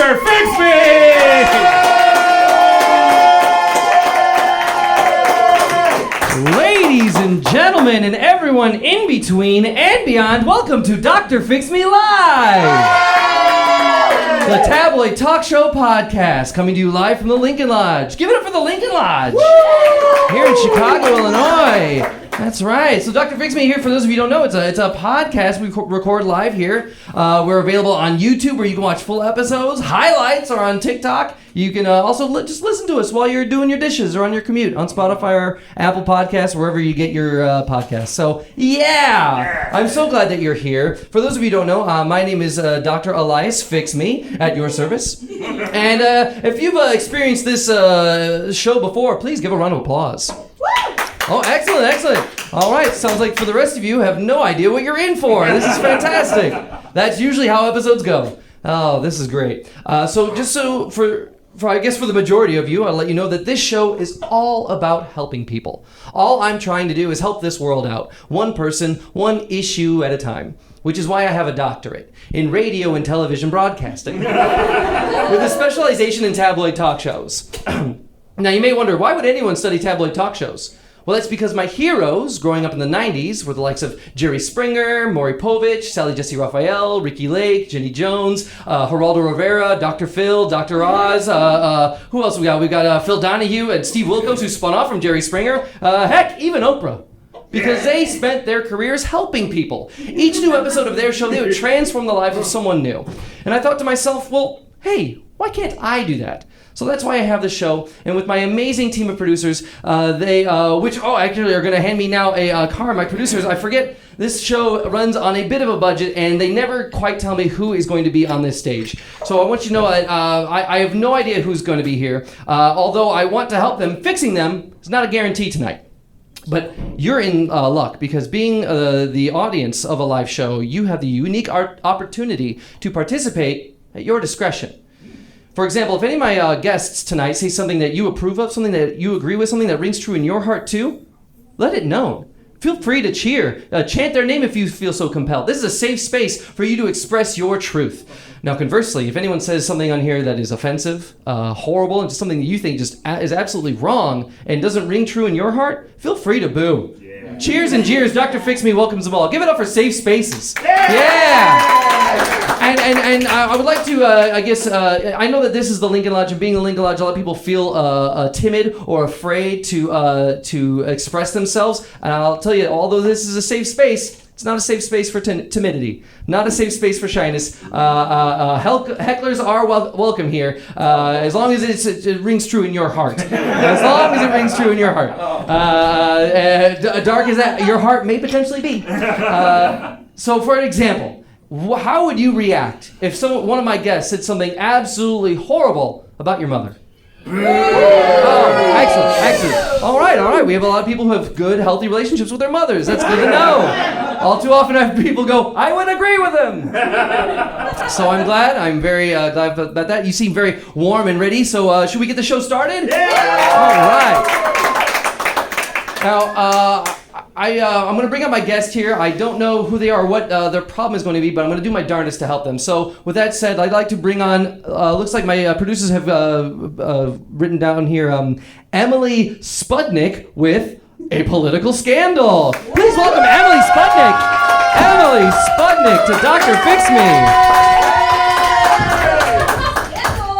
Dr. Fix Me! Ladies and gentlemen, and everyone in between and beyond, welcome to Dr. Fix Me Live! The tabloid talk show podcast coming to you live from the Lincoln Lodge. Give it up for the Lincoln Lodge! Here in Chicago, Illinois. That's right. So Dr. Fix Me here, for those of you who don't know, it's a podcast we record live here. We're available on YouTube where you can watch full episodes. Highlights are on TikTok. You can also just listen to us while you're doing your dishes or on your commute on Spotify or Apple Podcasts, wherever you get your podcasts. So, yeah! I'm so glad that you're here. For those of you who don't know, my name is Dr. Elias Fix Me, at your service. And if you've experienced this show before, please give a round of applause. Oh, excellent, excellent. All right, sounds like for the rest of you have no idea what you're in for. This is fantastic. That's usually how episodes go. Oh, this is great. For I guess for the majority of you, I'll let you know that this show is all about helping people. All I'm trying to do is help this world out, one person, one issue at a time. Which is why I have a doctorate in radio and television broadcasting, with a specialization in tabloid talk shows. Now you may wonder, why would anyone study tabloid talk shows? Well, that's because my heroes growing up in the 90s were the likes of Jerry Springer, Maury Povich, Sally Jesse Raphael, Ricky Lake, Jenny Jones, Geraldo Rivera, Dr. Phil, Dr. Oz. Who else we got? We got Phil Donahue and Steve Wilkos, who spun off from Jerry Springer. Heck, even Oprah. Because they spent their careers helping people. Each new episode of their show, they would transform the life of someone new. And I thought to myself, well, hey, why can't I do that? So that's why I have this show, and with my amazing team of producers, actually are going to hand me now a car. My producers, I forget, this show runs on a bit of a budget, and they never quite tell me who is going to be on this stage. So I want you to know I have no idea who's going to be here, although I want to help them. Fixing them is not a guarantee tonight. But you're in luck, because being the audience of a live show, you have the unique opportunity to participate at your discretion. For example, if any of my guests tonight say something that you approve of, something that you agree with, something that rings true in your heart too, let it known. Feel free to cheer. Chant their name if you feel so compelled. This is a safe space for you to express your truth. Now, conversely, if anyone says something on here that is offensive, horrible, and just something that you think just is absolutely wrong and doesn't ring true in your heart, feel free to boo. Yeah. Cheers and jeers. Dr. Fix Me welcomes them all. Give it up for safe spaces. Yeah! And I would like to, I know that this is the Lincoln Lodge, and being the Lincoln Lodge, a lot of people feel timid or afraid to express themselves. And I'll tell you, although this is a safe space, it's not a safe space for timidity, not a safe space for shyness. Hecklers are welcome here, as long as it rings true in your heart. As long as it rings true in your heart. Dark as that your heart may potentially be. So for an example, how would you react if one of my guests said something absolutely horrible about your mother? Oh, excellent. All right. We have a lot of people who have good, healthy relationships with their mothers. That's good to know. All too often I have people go, I would agree with them. So I'm glad. I'm very glad about that. You seem very warm and ready. So should we get the show started? Yeah! All right. Now, I'm going to bring up my guest here. I don't know who they are, what their problem is going to be, but I'm going to do my darndest to help them. So with that said, I'd like to bring on, looks like my producers have written down here, Emily Spudnick with A Political Scandal. Please welcome Emily Spudnick. Emily Spudnick to Dr. Fix Me.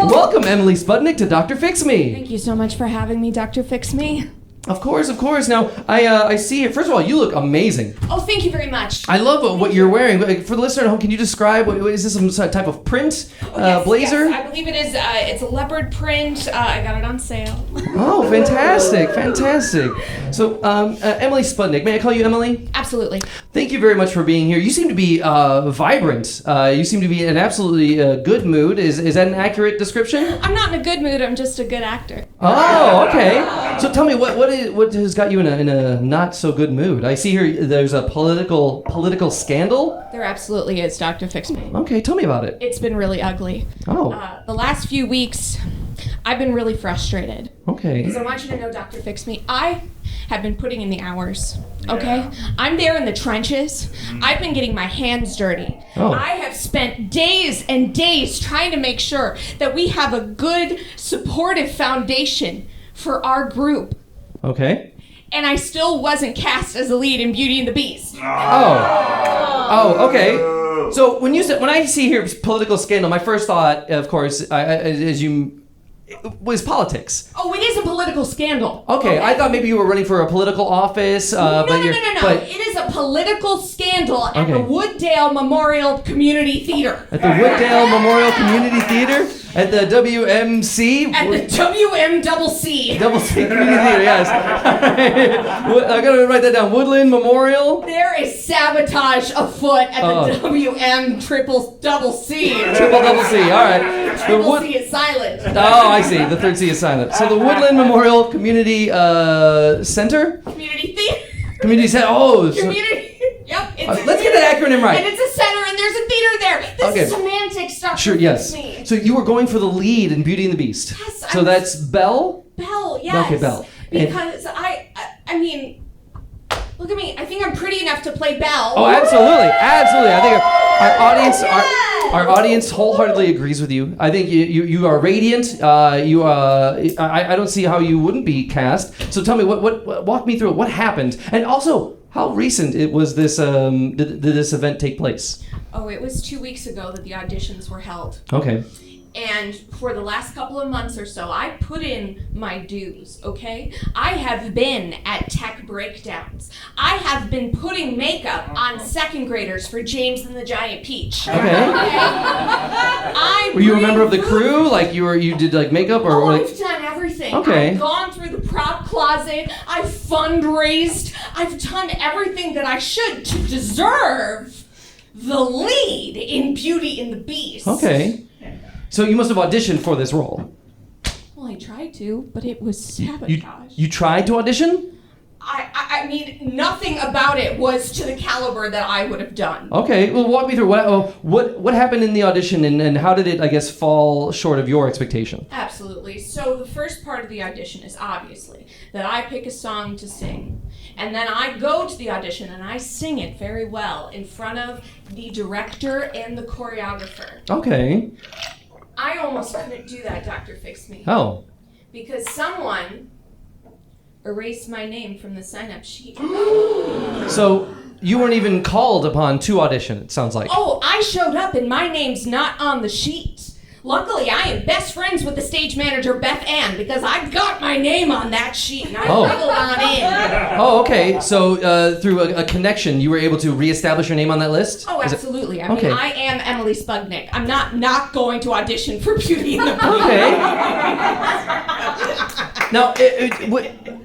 Welcome, Emily Spudnick, to Dr. Fix Me. Thank you so much for having me, Dr. Fix Me. Of course. Now, I see here, first of all, you look amazing. Oh, thank you very much. I love what you're wearing. For the listener at home, can you describe, is this some type of print, blazer? Yes, I believe it is. It's a leopard print. I got it on sale. Oh, fantastic. So, Emily Spudnick, may I call you Emily? Absolutely. Thank you very much for being here. You seem to be vibrant. You seem to be in an absolutely good mood. Is that an accurate description? I'm not in a good mood. I'm just a good actor. Oh, okay. So tell me, what has got you in a not so good mood? I see here there's a political scandal. There absolutely is, Dr. Fix Me. Okay, tell me about it. It's been really ugly. Oh. The last few weeks, I've been really frustrated. Okay. Because I want you to know, Dr. Fix Me, I have been putting in the hours, okay? I'm there in the trenches. I've been getting my hands dirty. Oh. I have spent days and days trying to make sure that we have a good, supportive foundation for our group. Okay. And I still wasn't cast as a lead in Beauty and the Beast. Oh, okay. So when I see here political scandal, my first thought, of course, was politics. Oh, it is a political scandal. Okay, I thought maybe you were running for a political office. No. But It is a political scandal at Okay. the Wooddale Memorial Community Theater. At the Wooddale Memorial Community Theater? At the WMC? At the WMCC. Double C Community Theater, yes. I gotta write that down. Woodland Memorial? There is sabotage afoot at the WM triple double C. Triple double C, all right. Triple C is silent. Oh, I see. The third C is silent. So the Woodland Memorial Community Center? Community theater. Community Center. Oh, so, Community. Yep. let's get that acronym right. And it's a center and there's a theater there. This Okay. is semantic stuff. Sure, yes. So you were going for the lead in Beauty and the Beast. Yes, So that's Belle? Belle, yes. Okay, Belle. Because I mean, look at me. I think I'm pretty enough to play Belle. Oh, absolutely. Absolutely. I think our audience wholeheartedly agrees with you. I think you are radiant. I don't see how you wouldn't be cast. So tell me, what walk me through it. What happened? And also, how recent was this? Did this event take place? Oh, it was 2 weeks ago that the auditions were held. Okay. And for the last couple of months or so, I put in my dues, okay? I have been at tech breakdowns. I have been putting makeup on second graders for James and the Giant Peach. Okay. Were you a member of the crew? Like you did like makeup or? Oh, like... I've done everything. Okay. I've gone through the prop closet. I've fundraised. I've done everything that I should to deserve the lead in Beauty and the Beast. Okay. So you must have auditioned for this role. Well, I tried to, but it was sabotage. You tried to audition? I mean, nothing about it was to the caliber that I would have done. Okay, well, walk me through what happened in the audition and how did it, I guess, fall short of your expectation? Absolutely. So the first part of the audition is obviously that I pick a song to sing, and then I go to the audition and I sing it very well in front of the director and the choreographer. Okay. I almost couldn't do that, Dr. Fix Me. Oh. Because someone erased my name from the sign-up sheet. So you weren't even called upon to audition, it sounds like. Oh, I showed up and my name's not on the sheet. Luckily, I am best friends with the stage manager, Beth Ann, because I got my name on that sheet and I wiggled on in. Oh, okay. So through a connection, you were able to reestablish your name on that list? Oh, absolutely. I Okay. mean, I am Emily Spudnick. I'm not going to audition for Beauty and the Beast. Okay. Now,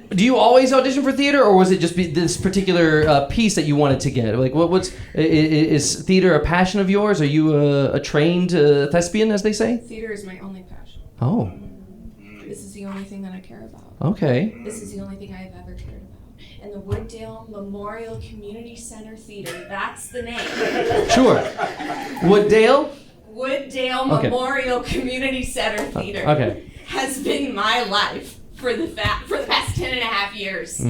do you always audition for theater, or was it just this particular piece that you wanted to get? Like, is theater a passion of yours? Are you a trained thespian, as they say? Theater is my only passion. Oh. This is the only thing that I care about. Okay. This is the only thing I have ever cared about. And the Wooddale Memorial Community Center Theater, that's the name. Sure. Wooddale? Wooddale Okay. Memorial Community Center Theater Okay. has been my life for the past 10 and a half years.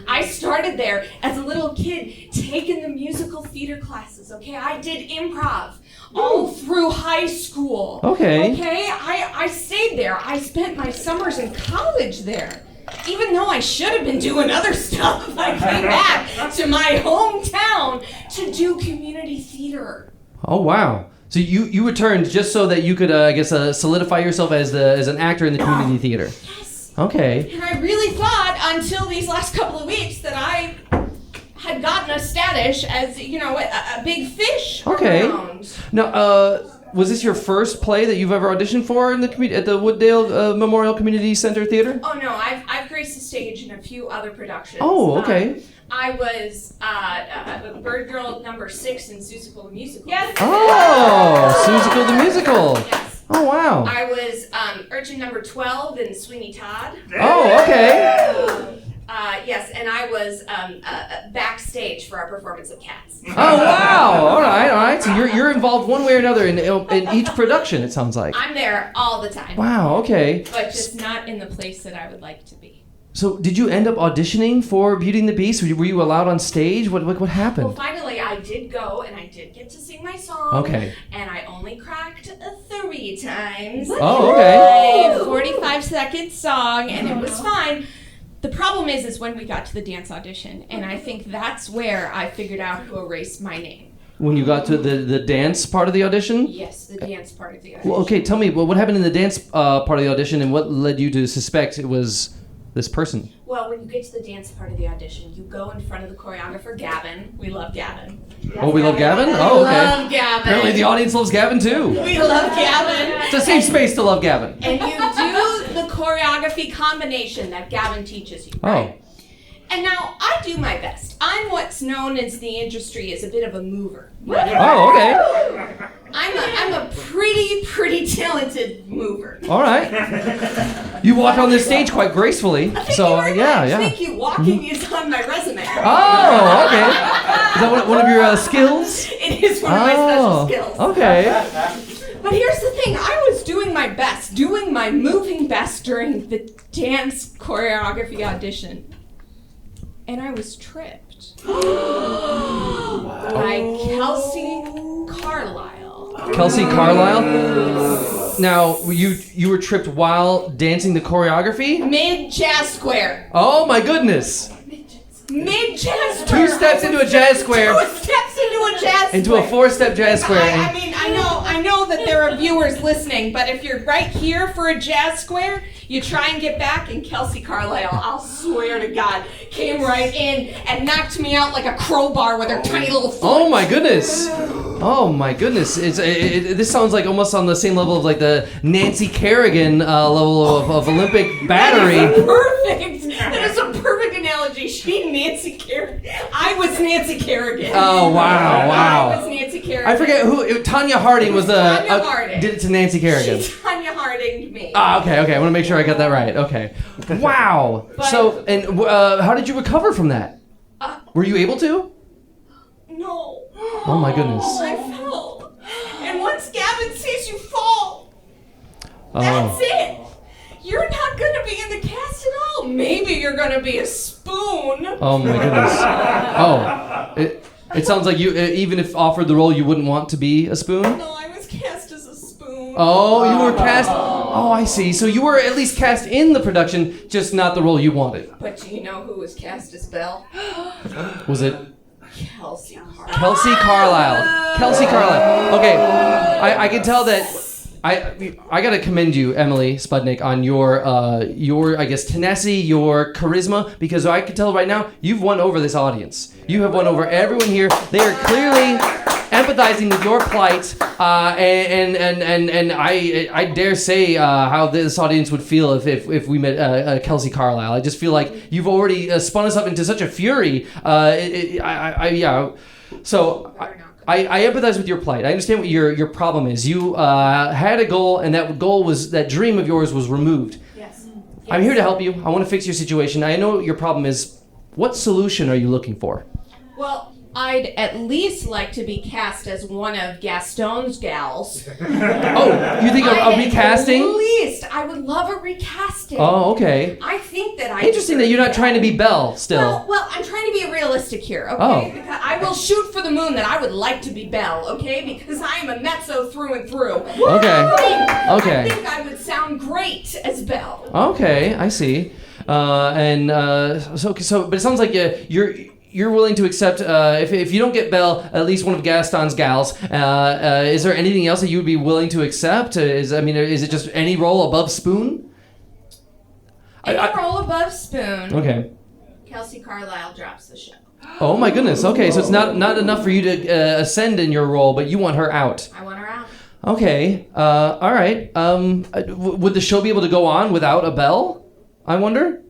I started there as a little kid taking the musical theater classes, okay? I did improv all through high school. Okay. Okay? I stayed there. I spent my summers in college there. Even though I should have been doing other stuff, I came back to my hometown to do community theater. Oh, wow. So you returned just so that you could, I guess, solidify yourself as an actor in the community theater. Yes. Okay. And I really thought until these last couple of weeks that I had gotten a status as, a big fish around. Now, was this your first play that you've ever auditioned for in the at the Wooddale Memorial Community Center Theater? Oh no, I've graced the stage in a few other productions. Oh, okay. I was Bird Girl number 6 in Susical the Musical. Yes. Oh, Susical the Musical. Yes. Oh, wow. I was Urchin number 12 in Sweeney Todd. Oh, okay. Yes, and I was backstage for our performance of Cats. Oh wow! All right. So you're involved one way or another in each production. It sounds like. I'm there all the time. Wow. Okay. But just not in the place that I would like to be. So did you end up auditioning for Beauty and the Beast? Were you allowed on stage? What happened? Well, finally I did go, and I did get to sing my song. Okay. And I only cracked 3 times. Oh, okay. My 45-second song, and it was fine. The problem is when we got to the dance audition, and I think that's where I figured out who erased my name. When you got to the dance part of the audition? Yes, the dance part of the audition. Well, okay, tell me, what happened in the dance part of the audition, and what led you to suspect it was this person? Well, when you get to the dance part of the audition, you go in front of the choreographer, Gavin. We love Gavin. Oh, we love Gavin? Oh, okay. We love Gavin. Apparently the audience loves Gavin, too. We love Gavin. It's a safe space to love Gavin. And you do the choreography combination that Gavin teaches you, right? Oh. And now, I do my best. I'm what's known as the industry as a bit of a mover. Oh, okay. I'm a pretty talented mover. All right. You walk on this stage quite gracefully. Thank So, you very yeah, much. yeah. Thank you. Walking is on my resume. Oh, okay. Is that one of your skills? It is one of my special skills. Okay. But here's the thing, I was doing my best, doing my moving best during the dance choreography audition. And I was tripped by Kelsey Carlisle. Kelsey Carlisle? Now, you were tripped while dancing the choreography? Mid-jazz square. Oh my goodness. Mid-jazz square. 2 steps into a jazz square. 2 steps into a jazz square. Into a 4-step jazz square. I mean, I know that there are viewers listening, but if you're right here for a jazz square, you try and get back, and Kelsey Carlisle, I'll swear to God, came right in and knocked me out like a crowbar with her tiny little foot. Oh my goodness. Oh my goodness. This sounds like almost on the same level of like the Nancy Kerrigan level of Olympic battery. That is perfect. That is a perfect analogy. Nancy Kerrigan. I was Nancy Kerrigan. Oh wow. I was Nancy Kerrigan. I forget who. Tanya Harding was the. Tanya Harding. Did it to Nancy Kerrigan. She Tanya Harding'd me. Okay. I want to make sure I got that right. Okay. Wow. So, and how did you recover from that? Were you able to? No. Oh my goodness. I fell. And once Gavin sees you fall, that's it. You're not going to be in the cast at all. Maybe you're going to be a spoon. Oh my goodness. Oh. It sounds like you, even if offered the role, you wouldn't want to be a spoon? No, I was cast as a spoon. Oh, you were cast. Oh, I see. So you were at least cast in the production, just not the role you wanted. But do you know who was cast as Belle? Was it? Kelsey Carlisle. Kelsey Carlisle. Kelsey Carlisle. Okay. I can tell that. I gotta commend you, Emily Spudnick, on your I guess tenacity, your charisma, because I can tell right now you've won over this audience. You have won over everyone here. They are clearly empathizing with your plight, and I dare say how this audience would feel if we met Kelsey Carlisle. I just feel like you've already spun us up into such a fury. So. I empathize with your plight. I understand what your problem is. You had a goal, and that goal was, that dream of yours was removed. Yes. I'm here to help you. I want to fix your situation. I know your problem is. What solution are you looking for? Well, I'd at least like to be cast as one of Gaston's gals. Oh, you think a recasting? At least. I would love a recasting. Oh, okay. I think that I... Interesting that you're not trying to be Belle still. Well, I'm trying to be realistic here, okay? Oh. Because I will shoot for the moon that I would like to be Belle, okay? Because I am a mezzo through and through. Okay. I think I would sound great as Belle. Okay, I see. But it sounds like you're willing to accept if you don't get Belle, at least one of Gaston's gals. Is there anything else that you would be willing to accept? Is it just any role above Spoon? Any role above Spoon. Okay. Kelsey Carlisle drops the show. Oh my goodness. Okay, so it's not enough for you to ascend in your role, but you want her out. I want her out. Okay. All right. Would the show be able to go on without a Belle? I wonder.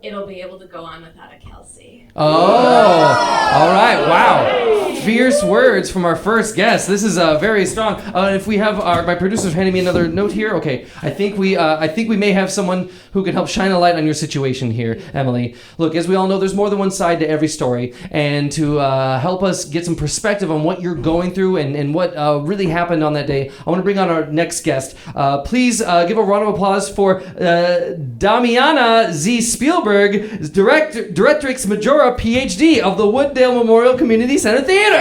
It'll be able to go on without a Kelsey. Oh. All right. Wow. fierce words from our first guest. This is very strong. If we have my producers handing me another note here, okay. I think we may have someone who can help shine a light on your situation here, Emily. Look, as we all know, there's more than one side to every story, and to help us get some perspective on what you're going through and what really happened on that day, I want to bring on our next guest. Please give a round of applause for Damiana Z. Spielberg, Directrix Majora, PhD of the Wooddale Memorial Community Center Theater.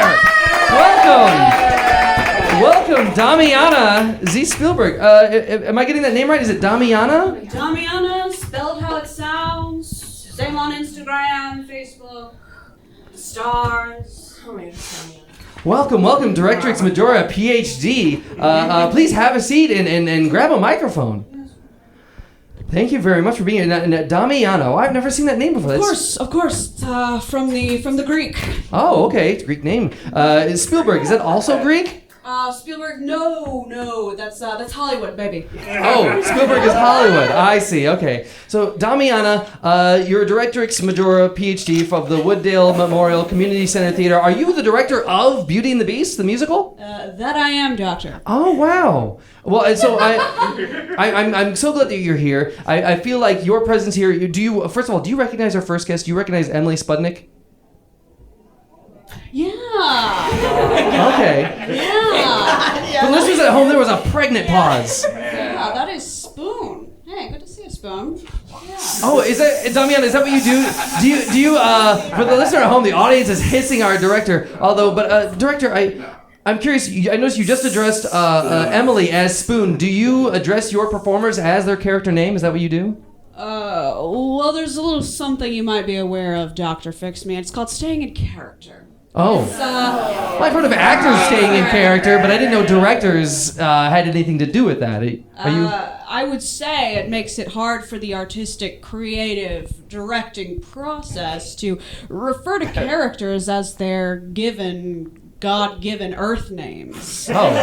Welcome, Damiana Z. Spielberg. Am I getting that name right? Is it Damiana? Damiana, spelled how it sounds. Same on Instagram, Facebook, stars. Oh my God, Damiana. Welcome, Directrix Majora, PhD. Please have a seat and grab a microphone. Thank you very much for being here. Damiano, I've never seen that name before. Of course. From the Greek. Oh, okay, it's a Greek name. Is Spielberg, is that also Greek? Spielberg, no, that's Hollywood, baby. Oh, Spielberg is Hollywood. I see. Okay. So, Damiana, you're a Directrix Majora, PhD of the Wooddale Memorial Community Center Theater. Are you the director of Beauty and the Beast, the musical? That I am, Doctor. Oh, wow. Well, so I'm so glad that you're here. I feel like your presence here. First of all, do you recognize our first guest? Do you recognize Emily Spudnick? Yeah. Okay. Yeah. For listeners at home, there was a pregnant pause. Yeah, that is Spoon. Hey, good to see you, Spoon. Yeah. Oh, is that Damiana? Is that what you do? Do you? For the listener at home, the audience is hissing our director. Director, I'm curious. I noticed you just addressed Emily as Spoon. Do you address your performers as their character name? Is that what you do? Well, there's a little something you might be aware of, Dr. Fix Me. It's called staying in character. Oh. Well, I've heard of actors staying in character, but I didn't know directors had anything to do with that. Are you? I would say it makes it hard for the artistic, creative, directing process to refer to characters as their God-given Earth names. Oh.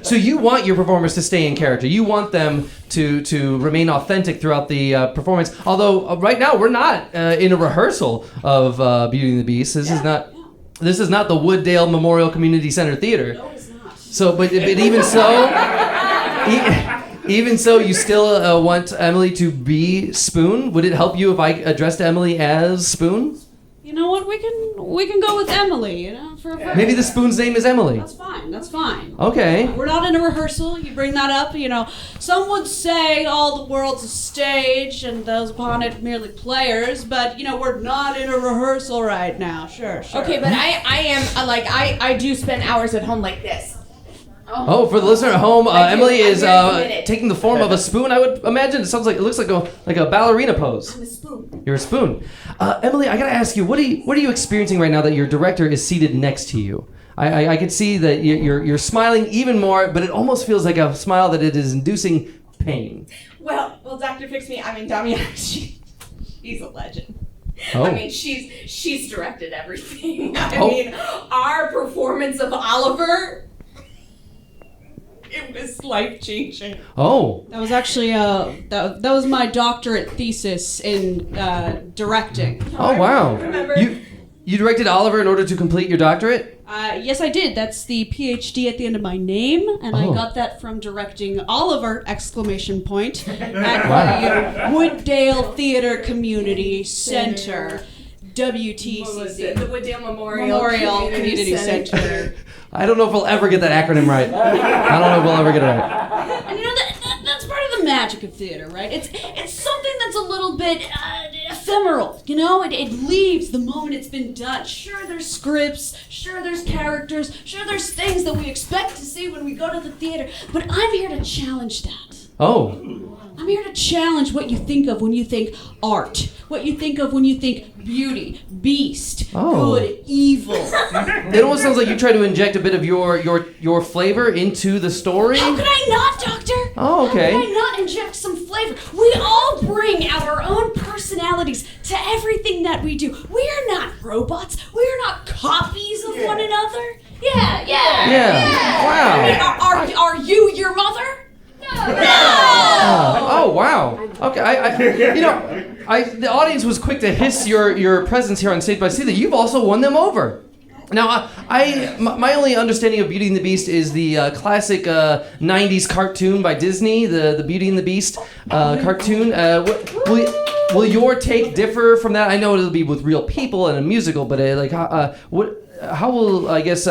So you want your performers to stay in character. You want them to remain authentic throughout the performance. Although right now we're not in a rehearsal of Beauty and the Beast. This is not the Wooddale Memorial Community Center Theater. No, it's not. So, but even so, even so, you still want Emily to be Spoon. Would it help you if I addressed Emily as Spoon? You know what? We can go with Emily. Maybe the Spoon's name is Emily. That's fine. Okay. We're not in a rehearsal. You bring that up. Some would say all the world's a stage and those upon it merely players. But we're not in a rehearsal right now. Sure. Okay, but I am I do spend hours at home like this. Oh, for the listener at home, Emily is committed. taking the form of a spoon. I would imagine it looks like a ballerina pose. I'm a spoon. You're a spoon. Emily, I gotta ask you, what are you experiencing right now that your director is seated next to you? I can see that you're smiling even more, but it almost feels like a smile that it is inducing pain. Well, Dr. Fix Me. Damiana, she's a legend. Oh. She's directed everything. Our performance of Oliver. It was life-changing. Oh. That was actually that was my doctorate thesis in directing. Oh, wow. Remember? You directed Oliver in order to complete your doctorate? Yes, I did. That's the PhD at the end of my name, and I got that from directing Oliver! At the Wooddale Theater Community Center, WTCC. The Wooddale Memorial Community Center. I don't know if we'll ever get that acronym right. I don't know if we'll ever get it right. And that's part of the magic of theater, right? It's something that's a little bit ephemeral, It leaves the moment it's been done. Sure, there's scripts. Sure, there's characters. Sure, there's things that we expect to see when we go to the theater. But I'm here to challenge that. Oh. I'm here to challenge what you think of when you think art, what you think of when you think beauty, beast, good, evil. It almost sounds like you try to inject a bit of your flavor into the story. How could I not, Doctor? Oh, okay. How could I not inject some flavor? We all bring our own personalities to everything that we do. We are not robots. We are not copies of one another. Yeah. Wow. Are you your mother? No. Oh, wow. Okay. The audience was quick to hiss your presence here on stage, but I see that you've also won them over. Now, my only understanding of Beauty and the Beast is the classic 90s cartoon by Disney, the Beauty and the Beast cartoon. Will your take differ from that? I know it'll be with real people and a musical, but how will, I guess,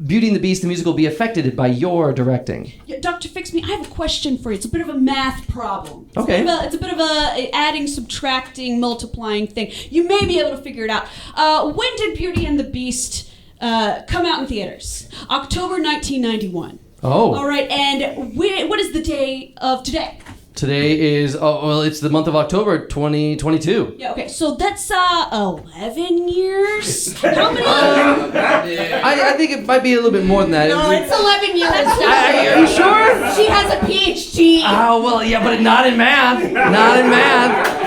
Beauty and the Beast, the musical, be affected by your directing? Yeah, Dr. Fix Me, I have a question for you. It's a bit of a math problem. Okay. It's a bit of a adding, subtracting, multiplying thing. You may be able to figure it out. When did Beauty and the Beast come out in theaters? October 1991. Oh. All right, and what is the day of today? Today is, it's the month of October 2022. Yeah, okay, so that's 11 years? How many? I think it might be a little bit more than that. No, it's 11 years. Are you sure? She has a PhD. Oh, well, yeah, but not in math. Not in math.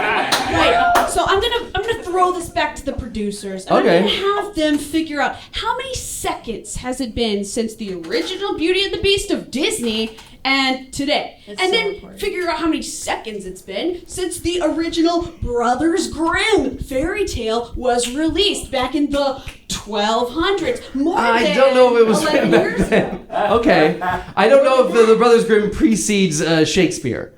Right, so I'm gonna throw this back to the producers. And Okay. I'm gonna have them figure out how many seconds has it been since the original Beauty and the Beast of Disney and today. That's and so then important. figure out how many seconds it's been since the original Brothers Grimm fairy tale was released back in the 1200s. I don't know if it was 11 years ago. Okay. I don't know if the Brothers Grimm precedes Shakespeare.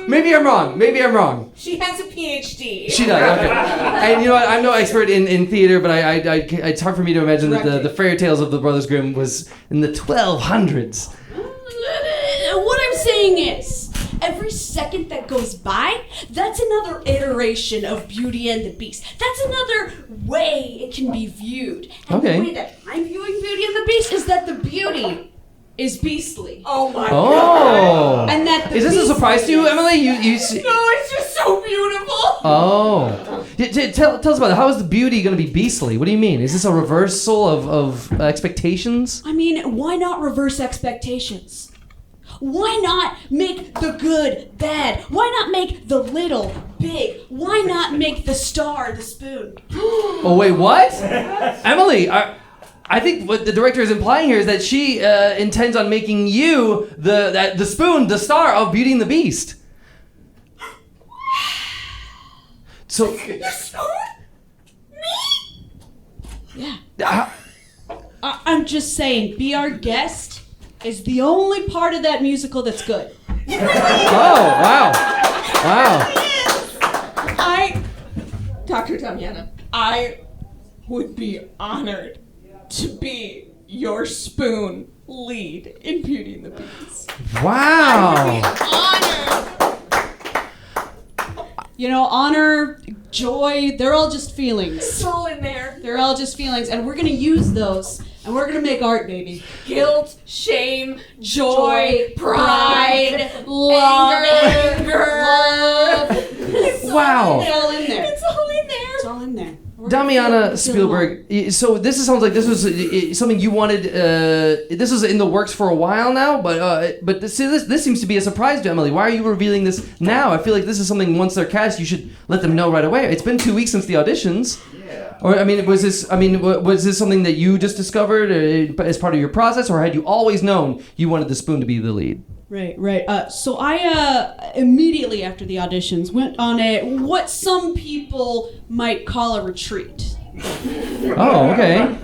Maybe I'm wrong. She has a PhD. She does. Okay. And you know what? I'm no expert in theater, but it's hard for me to imagine that the fairy tales of the Brothers Grimm was in the 1200s. What I'm saying is, every second that goes by, that's another iteration of Beauty and the Beast. That's another way it can be viewed. And Okay. the way that I'm viewing Beauty and the Beast is that the beauty is beastly. Oh my Oh. god. And that the Is this a surprise to you, Emily? You No, it's just so beautiful. Oh. Tell us about it. How is the beauty going to be beastly? What do you mean? Is this a reversal of expectations? I mean, why not reverse expectations? Why not make the good bad? Why not make the little big? Why not make the star the spoon? Oh, wait, what? Emily, I think what the director is implying here is that she intends on making you the spoon, the star of Beauty and the Beast. So, The spoon? Me? Yeah. I'm just saying, Be Our Guest is the only part of that musical that's good. oh, wow. Dr. Damiana, I would be honored to be your spoon lead in Beauty and the Beast. Wow. Honored. You know, honor, joy, they're all just feelings. It's all in there. They're all just feelings, and we're gonna use those, and we're gonna make art, baby. Guilt, shame, joy, pride, love, anger. love. Wow. It's all in there. It's all in there. It's all in there. We're gonna Damiana feel Spielberg, so this sounds like this was something you wanted, this was in the works for a while now, but this seems to be a surprise to Emily. Why are you revealing this now? I feel like this is something, once they're cast, you should let them know right away. It's been 2 weeks since the auditions. Yeah. Or, was this something that you just discovered as part of your process, or had you always known you wanted the spoon to be the lead? Right. So I immediately after the auditions went on what some people might call a retreat. Oh, okay.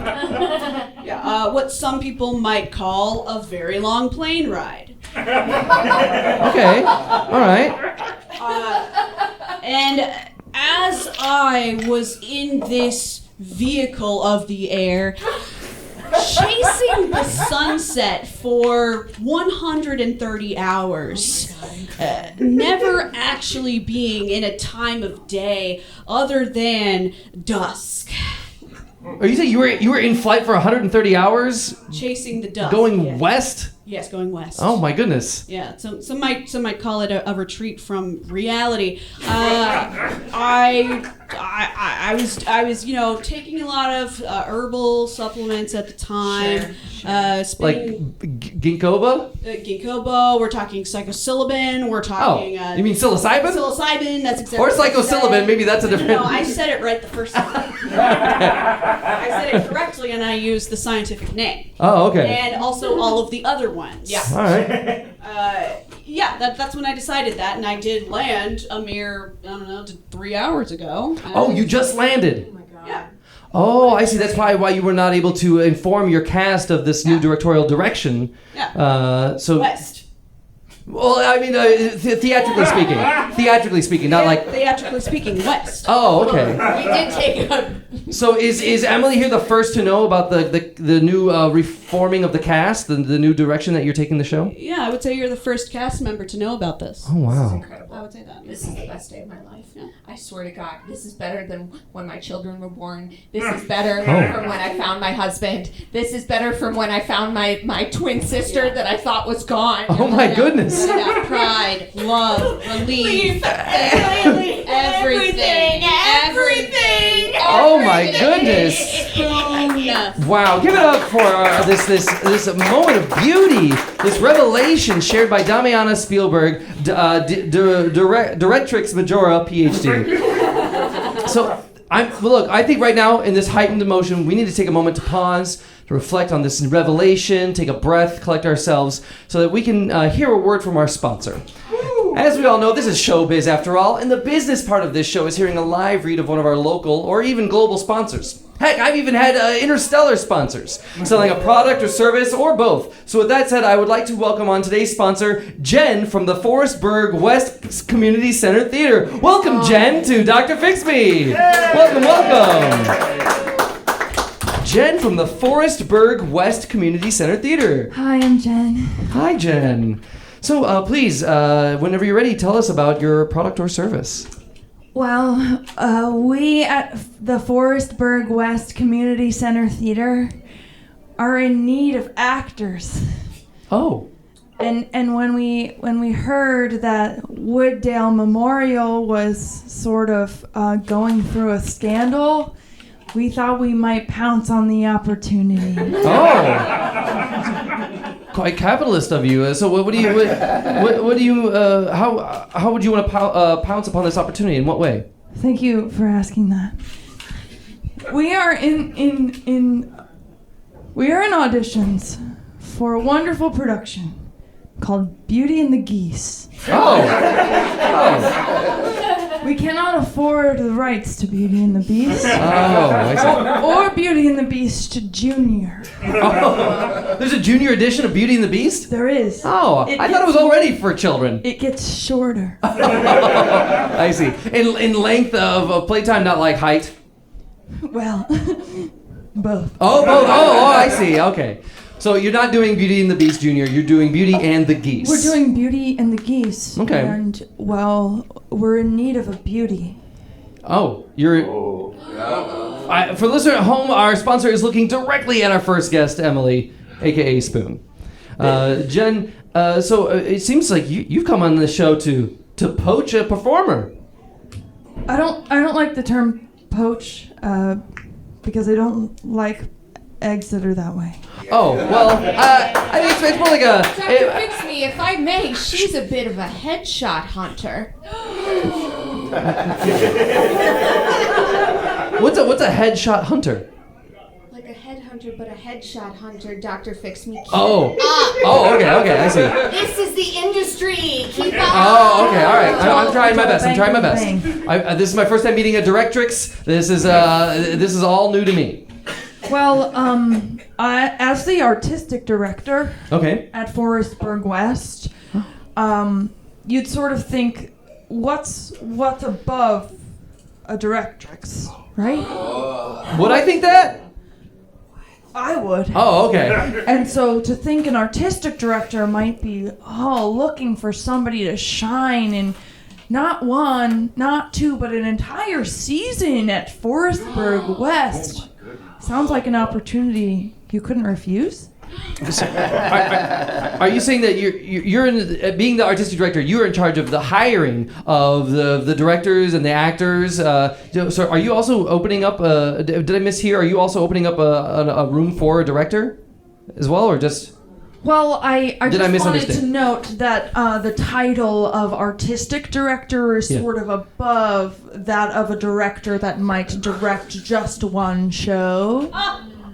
Yeah, what some people might call a very long plane ride. Okay. All right. And as I was in this vehicle of the air, chasing the sunset for 130 hours, never actually being in a time of day other than dusk. Are you saying you were in flight for 130 hours? Chasing the dusk. Going west? Yes, going west. Oh my goodness. Yeah, some might call it a retreat from reality. I was taking a lot of herbal supplements at the time. Like ginkgo? Ginkgo. We're talking psilocybin. We're talking. You mean psilocybin? Psilocybin. That's exactly. Or psilocybin. Maybe that's a different. No, I said it right the first time. I said it correctly, and I used the scientific name. Oh, okay. And also all of the other ones. Yeah. All right. That's when I decided that, and I did land a mere, 3 hours ago. Oh, you just landed. Oh my god. Yeah. Oh, I see. That's probably why you were not able to inform your cast of this new directorial direction. Yeah. West. Well, I mean, theatrically speaking, not like. Theatrically speaking, West. Oh, okay. You did take a. So is Emily here the first to know about the new reforming of the cast, the new direction that you're taking the show? Yeah, I would say you're the first cast member to know about this. Oh, This is wow. incredible. I would say that. This is the best day of my life. Yeah. I swear to God, this is better than when my children were born. This is better Oh. from when I found my husband. This is better from when I found my twin sister that I thought was gone. Oh, my goodness. Pride, love, relief, Everything. Oh, my goodness. spoon. Wow, give it up for this moment of beauty, this revelation shared by Damiana Spielberg, Directrix Majora, PhD. So, I think right now in this heightened emotion, we need to take a moment to pause, to reflect on this revelation, take a breath, collect ourselves, so that we can hear a word from our sponsor. As we all know, this is showbiz after all, and the business part of this show is hearing a live read of one of our local or even global sponsors. Heck, I've even had interstellar sponsors, selling a product or service or both. So with that said, I would like to welcome on today's sponsor, Jen from the Forestburg West Community Center Theater. Welcome, Jen, to Dr. Fix Me. Welcome. Jen from the Forestburg West Community Center Theater. Hi, I'm Jen. Hi, Jen. So please, whenever you're ready, tell us about your product or service. Well, we at the Forestburg West Community Center Theater are in need of actors. Oh. And when we heard that Wooddale Memorial was sort of going through a scandal, we thought we might pounce on the opportunity. Oh. Quite capitalist of you. So how would you want to pounce upon this opportunity? In what way? Thank you for asking that. We are in auditions for a wonderful production called Beauty and the Geese. Oh. We cannot afford the rights to Beauty and the Beast. Oh, I see. Or Beauty and the Beast Junior. Oh. There's a junior edition of Beauty and the Beast? There is. Oh, I thought it was already for children. It gets shorter. I see. In length of playtime, not like height? Well, both. Oh, both. Oh, I see. Okay. So you're not doing Beauty and the Beast Junior, you're doing Beauty and the Geese. We're doing Beauty and the Geese. Okay. And, well, we're in need of a beauty. Oh, you're... for the listener at home, our sponsor is looking directly at our first guest, Emily, a.k.a. Spoon. Jen, so it seems like you've come on the show to poach a performer. I don't like the term poach because I don't like eggs that are that way. Oh, well, I think it's more like a... Dr. Fix Me, if I may, she's a bit of a headshot hunter. What's a headshot hunter? Like a headhunter, but a headshot hunter, Dr. Fix Me. Oh, okay, I see. This is the industry. Keep up. Oh, okay, all right. I'm trying my best. Bang. This is my first time meeting a directrix. This is all new to me. Well, as the artistic director Okay. at Forestburg West, you'd sort of think, what's above a directrix, right? Would I think that? I would. Oh, okay. And so to think an artistic director might be, looking for somebody to shine in not one, not two, but an entire season at Forestburg West. Sounds like an opportunity you couldn't refuse. Are you saying that you're in, being the artistic director, you're in charge of the hiring of the directors and the actors? So are you also opening up? Did I mishear? Are you also opening up a room for a director as well, or just? Well, I Did I just wanted to misunderstand? note that the title of artistic director is sort of above that of a director that might direct just one show.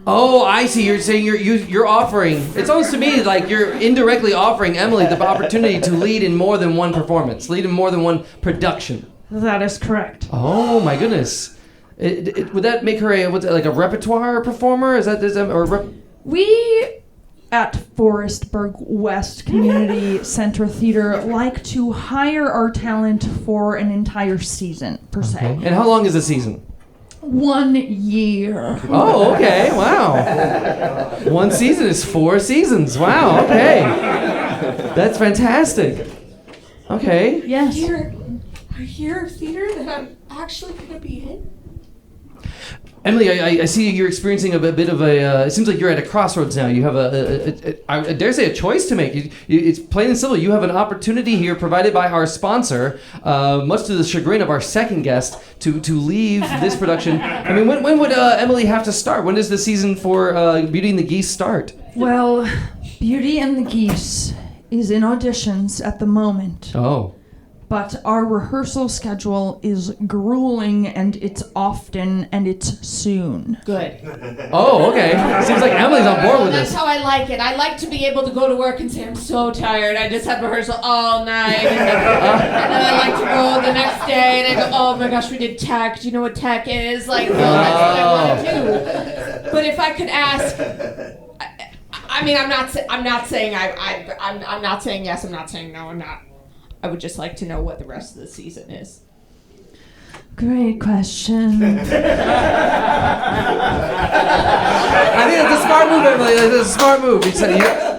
Oh, I see. You're saying you're offering. It's almost to me like you're indirectly offering Emily the opportunity to lead in more than one performance, lead in more than one production. That is correct. Oh my goodness. Would that make her like a repertoire performer? We at Forestburg West Community Center Theater like to hire our talent for an entire season, per se. And how long is the season? 1 year. Oh, okay. Wow. One season is 4 seasons. Wow. Okay. That's fantastic. Okay. Yes. I hear theater that I'm actually going to be in. Emily, I see you're experiencing a bit of a. It seems like you're at a crossroads now. You have I dare say, a choice to make. It's plain and simple. You have an opportunity here, provided by our sponsor, much to the chagrin of our second guest, to leave this production. I mean, when would Emily have to start? When does the season for Beauty and the Geese start? Well, Beauty and the Geese is in auditions at the moment. Oh. But our rehearsal schedule is grueling, and it's often, and it's soon. Good. Oh, okay. Seems like Emily's on board with That's this. how I like it. I like to be able to go to work and say, I'm so tired. I just had rehearsal all night. And then I like to go the next day and I go, oh my gosh, we did tech. Do you know what tech is? Like, no, that's what I want to do. But if I could ask, I mean, I'm not saying yes, I'm not saying no, I'm not. I would just like to know what the rest of the season is. Great question. I think that's a smart move, Emily. That's a smart move.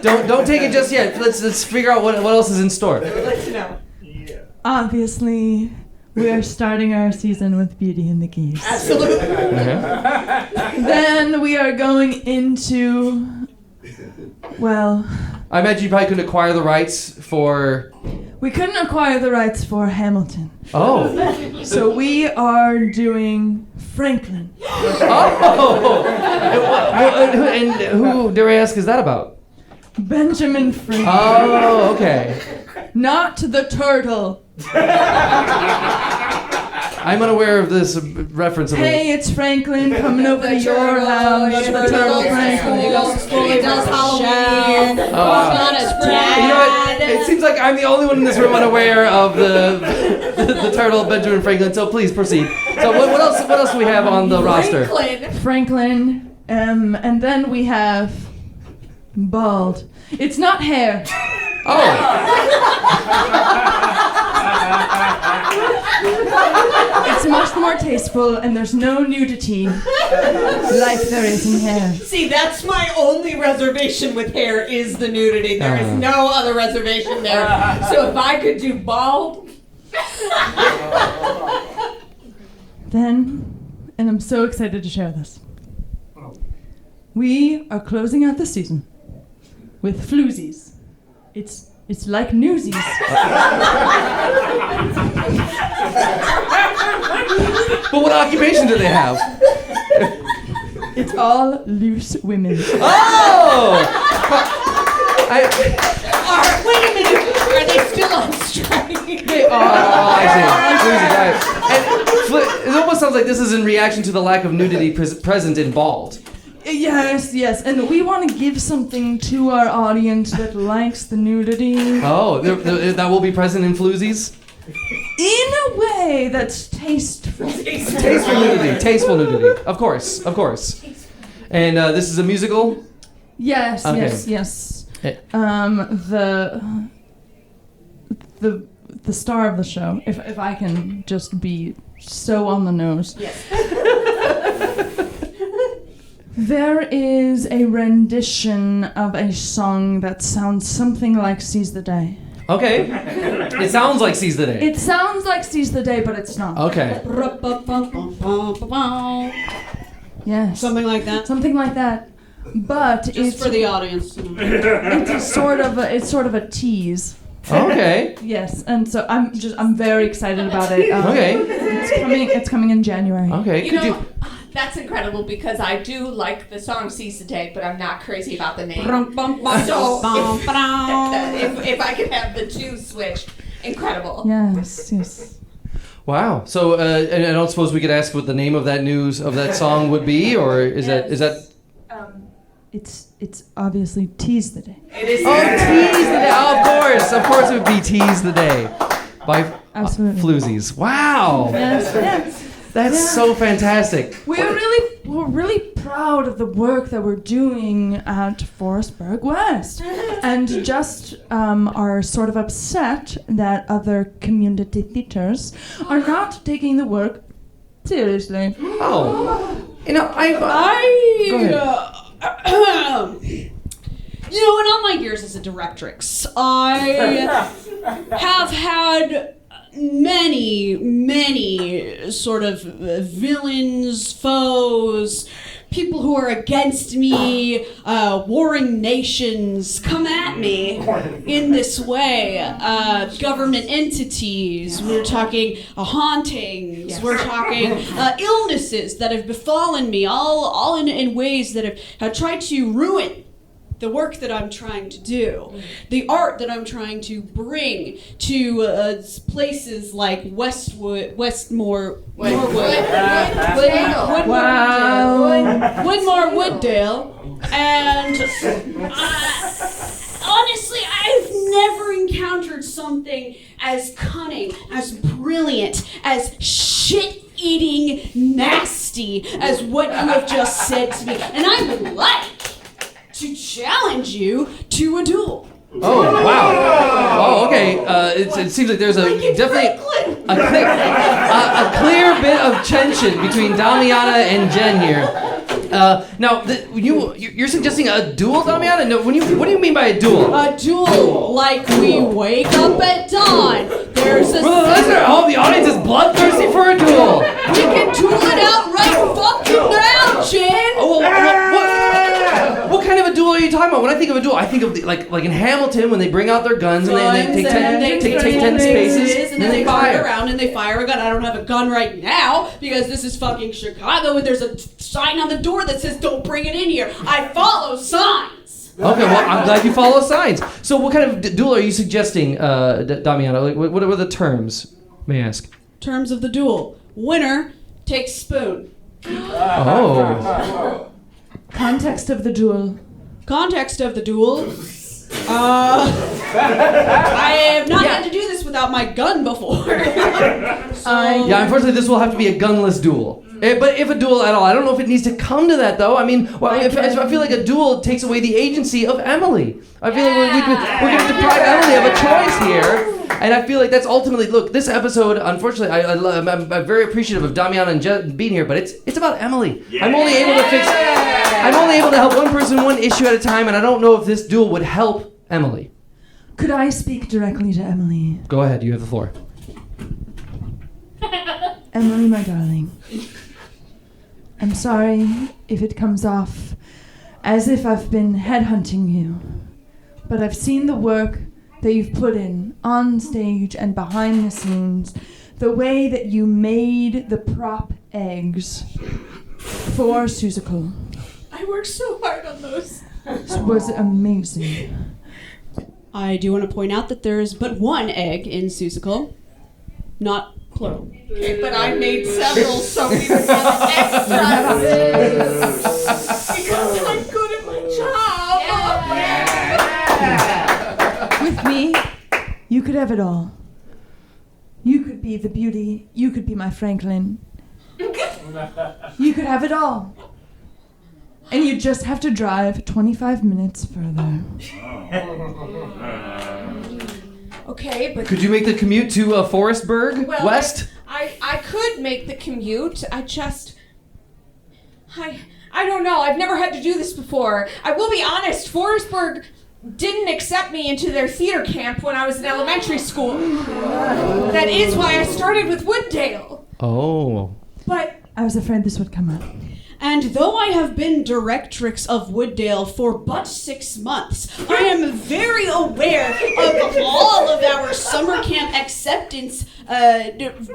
Don't take it just yet. Let's figure out what else is in store. I would like to know. Obviously, we are starting our season with Beauty and the Geese. Absolutely. Then we are going into, well... I imagine you probably couldn't acquire the rights for... We couldn't acquire the rights for Hamilton. Oh. So we are doing Franklin. Oh! And who, dare I ask, is that about? Benjamin Franklin. Oh, okay. Not the turtle. I'm unaware of this reference. Hey, it's Franklin coming over to your turtle, house. The turtle Franklin. He does Halloween. Oh, wow. Not his You know what? It seems like I'm the only one in this room unaware of the turtle Benjamin Franklin. So please proceed. So what else? What else do we have on the roster? Franklin. And then we have bald. It's not hair. Oh. It's much more tasteful, and there's no nudity like there is in hair. See, that's my only reservation with hair is the nudity. There is no other reservation there. So if I could do bald. Then, and I'm so excited to share this, we are closing out the season with floozies. It's like Newsies. But what occupation do they have? It's all loose women. Oh! Wait a minute. Are they still on strike? I see. And it almost sounds like this is in reaction to the lack of nudity present in Bald. Yes, and we want to give something to our audience that likes the nudity. Oh, that will be present in Floozies? In a way that's tasteful. Tasteful nudity. Of course. And this is a musical? Yes, okay. yes. The star of the show, if I can just be so on the nose. Yes. There is a rendition of a song that sounds something like Seize the Day. Okay. It sounds like Seize the Day. It sounds like Seize the Day, but it's not. Okay. Yes. Something like that. Something like that. But Just it's for the audience. it's sort of a tease. Okay. Yes, and so I'm very excited about it. Okay. It's coming in January. Okay. You know, that's incredible because I do like the song Seize the Day, but I'm not crazy about the name. So if I could have the two switched, incredible. Yes. Wow. So, and I don't suppose we could ask what the name of that song would be, or is that? It's obviously Tease the Day. It is. Oh, Tease the Day. Oh, of course it would be Tease the Day by Absolutely. Floozies. Wow. Yes. That's so fantastic. We're really proud of the work that we're doing at Forestburg West, and just are sort of upset that other community theaters are not taking the work seriously. Oh. You know, Go ahead. You know, in all my years as a directrix, I have had many sort of villains, foes, people who are against me, warring nations come at me in this way. Government entities, we're talking hauntings, we're talking illnesses that have befallen me, all in ways that have tried to ruin the work that I'm trying to do, the art that I'm trying to bring to places like Wooddale, and honestly, I've never encountered something as cunning, as brilliant, as shit-eating nasty as what you have just said to me, and I would like to challenge you to a duel. Oh, wow. Oh, okay. It seems like there's definitely a clear bit of tension between Damiana and Jen here. Now, you're suggesting a duel, Damiana? No, what do you mean by a duel? A duel, like we wake up at dawn. There's a... Oh, the audience is bloodthirsty for a duel. We can duel it out right fucking now, Jen. Oh, what kind of a duel are you talking about? When I think of a duel, I think of like in Hamilton when they bring out their guns and they take 10 spaces and then they fire around and they fire a gun. I don't have a gun right now because this is fucking Chicago and there's a sign on the door that says don't bring it in here. I follow signs. Okay, well, I'm glad you follow signs. So what kind of duel are you suggesting, Damiana? Like, what are the terms, may I ask? Terms of the duel. Winner takes spoon. Oh. Context of the duel. Context of the duel. I have not had to do this without my gun before. Yeah, unfortunately, this will have to be a gunless duel. But if a duel at all, I don't know if it needs to come to that, though. I mean, I feel like a duel takes away the agency of Emily. I feel like we're going to deprive Emily of a choice here. And I feel like that's ultimately, look, this episode, unfortunately, I'm very appreciative of Damiana and Jen being here, but it's about Emily. Yeah. I'm only able to help one person, one issue at a time, and I don't know if this duel would help Emily. Could I speak directly to Emily? Go ahead, you have the floor. Emily, my darling. I'm sorry if it comes off as if I've been headhunting you, but I've seen the work that you've put in on stage and behind the scenes, the way that you made the prop eggs for Susical. I worked so hard on those. It was amazing. I do want to point out that there is but one egg in Susical, not plural. Okay, but I made several, so we were extra. Because I'm good at my job. Yeah. With me, you could have it all. You could be the beauty. You could be my Franklin. You could have it all. And you just have to drive 25 minutes further. Okay, but... Could you make the commute to Forestburg West? I could make the commute. I don't know. I've never had to do this before. I will be honest, Forestburg didn't accept me into their theater camp when I was in elementary school. That is why I started with Wooddale. Oh. But I was afraid this would come up. And though I have been directrix of Wooddale for but 6 months, I am very aware of all of our summer camp acceptance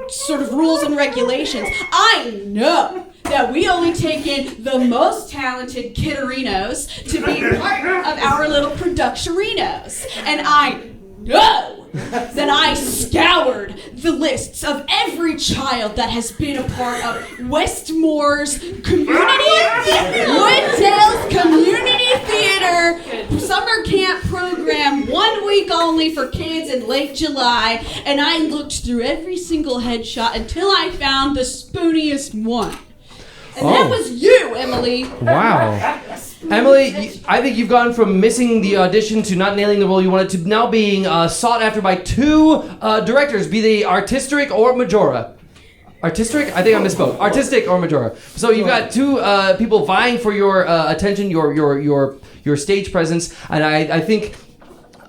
sort of rules and regulations. I know that we only take in the most talented kidderinos to be part of our little productioninos. And I know Then I scoured the lists of every child that has been a part of Westmore's Wooddale's Community Theater summer camp program, 1 week only for kids in late July, and I looked through every single headshot until I found the spooniest one. And that was you, Emily. Wow. Emily, I think you've gone from missing the audition to not nailing the role you wanted to now being sought after by two directors, be they artistic or majora. Artistic? I think I misspoke. Artistic or majora. So you've got two people vying for your attention, your stage presence, and I think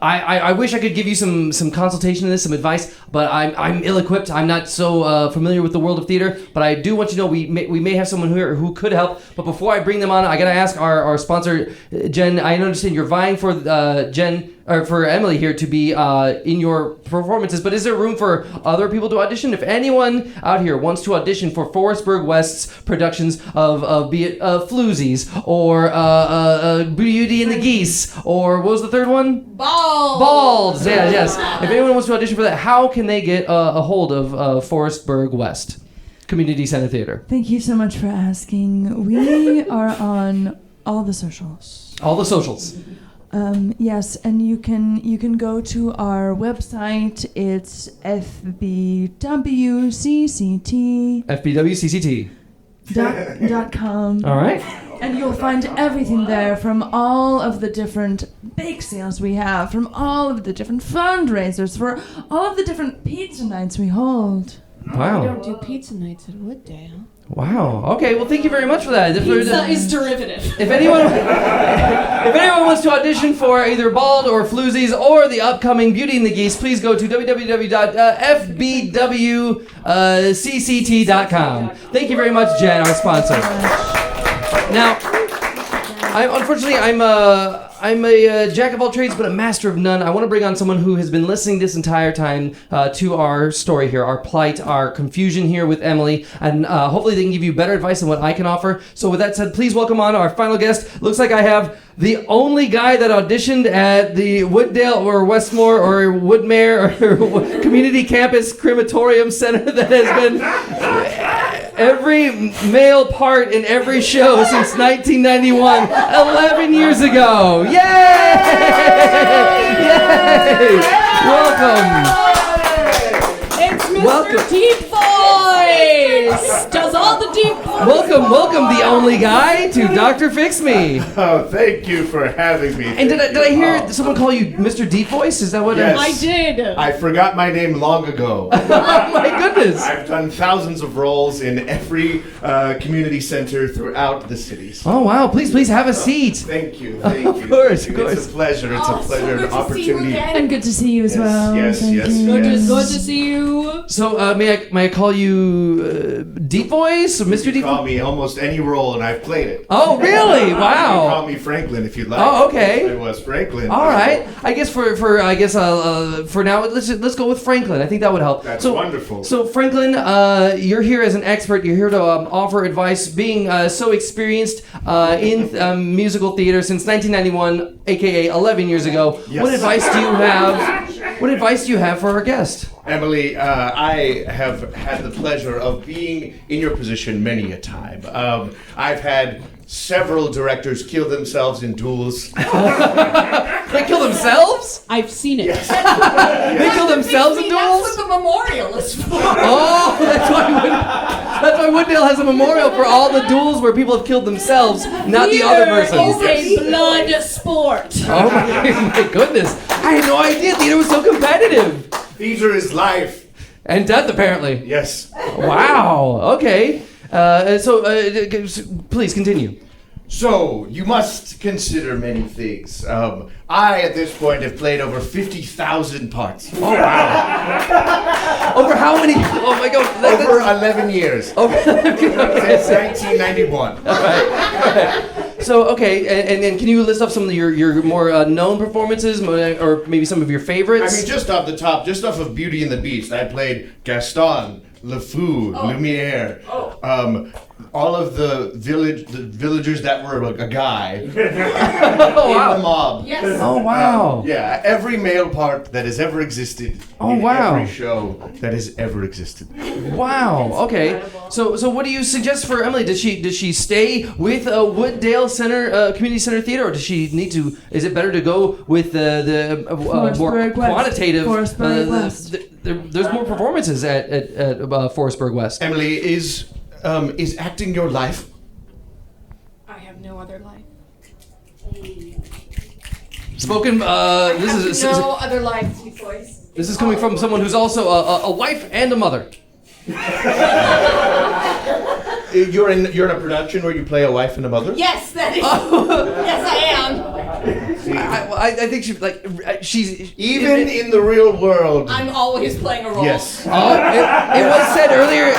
I wish I could give you some consultation in this, some advice, but I'm ill-equipped. I'm not so familiar with the world of theater, but I do want you to know we may have someone here who could help. But before I bring them on, I gotta ask our sponsor, Jen. I understand you're vying for for Emily here to be in your performances, but is there room for other people to audition? If anyone out here wants to audition for Forestburg West's productions of be it Floozies or Beauty and the Geese, or what was the third one? Balds. Yeah, yes. If anyone wants to audition for that, how can they get a hold of Forestburg West Community Center Theater? Thank you so much for asking. We are on all the socials. All the socials. Yes, and you can go to our website. It's fbwcct. FBWCCT.com. .com. All right. And you'll find everything there, from all of the different bake sales we have, from all of the different fundraisers, for all of the different pizza nights we hold. Wow. We don't do pizza nights at Wooddale. Wow. Okay. Well, thank you very much for that. Pizza is derivative. If anyone wants to audition for either Bald or Floozies or the upcoming Beauty and the Geese, please go to www.fbwcct.com. Thank you very much, Jen, our sponsor. Now, I'm a jack of all trades, but a master of none. I want to bring on someone who has been listening this entire time to our story here, our plight, our confusion here with Emily, and hopefully they can give you better advice than what I can offer. So with that said, please welcome on our final guest. Looks like I have the only guy that auditioned at the Wooddale or Westmore or Woodmere or Community Campus Crematorium Center that has been every male part in every show since 1991, 11 years ago. Yay! Yay! Welcome. It's Mr. Welcome. Deep Voice. Does all the deep voice. Welcome, the only guy to Dr. Fix Me. Oh, thank you for having me. And did I hear someone call you Mr. Deep Voice? Is that what? Yes. I did. I forgot my name long ago. Oh my goodness. I've done thousands of roles in every community center throughout the cities. Oh wow! Please have a seat. Thank you. Thank you. Of course, Thank of you. course. It's a pleasure. It's a pleasure, so an good to see you opportunity. again. And good to see you as Yes, well. yes, Thank yes, you. yes. Good to see you. So may I call you Deep Voice or Mr. You Deep call Voice? me almost any role, and I've played it. Oh really? You can Wow. call me Franklin if you'd like. Oh, okay. I was Franklin. All right. I guess for now let's go with Franklin. I think that would help. That's so wonderful. So Franklin, you're here as an expert. You're here to offer advice, being so experienced in musical theater since 1991, aka 11 years ago. Yes. What advice do you have? What advice do you have for our guest? Emily, I have had the pleasure of being in your position many a time. I've had several directors kill themselves in duels. They kill themselves? I've seen it. Yes. They kill themselves in That's duels? what the memorial is for. Oh, that's why Wooddale has a memorial for all the duels where people have killed themselves, not the other persons. It's a blood sport. Oh my goodness. I had no idea theater was so competitive. Theater is life. And death, apparently. Yes. Wow. Okay. Please continue. So, you must consider many things. I, at this point, have played over 50,000 parts. Oh, wow. Over how many? Oh, my God. Over 11 years. Over, Since 1991. So, okay, and can you list off some of your more known performances, or maybe some of your I favorites? mean, just off the top, just off of Beauty and the Beast, I played Gaston, Le Fou, Lumiere, all of the villagers that were a guy in wow. the mob. Yes. Oh wow. Yeah, every male part that has ever existed in every show that has ever existed. Wow. Okay. So what do you suggest for Emily? Does she stay with Wooddale Center Community Center Theater, or does she need to? Is it better to go with the more Forestburg West. quantitative? Forestburg West. There's more performances at Forestburg West. Emily, is acting your life? I have no other life. Spoken. No other life, sweet voice. This is coming from someone who's also a wife and a mother. You're in a production where you play a wife and a mother? Yes, that is. Yes, I am. I think she's Even in the real world. I'm always playing a role. Yes. It was said earlier.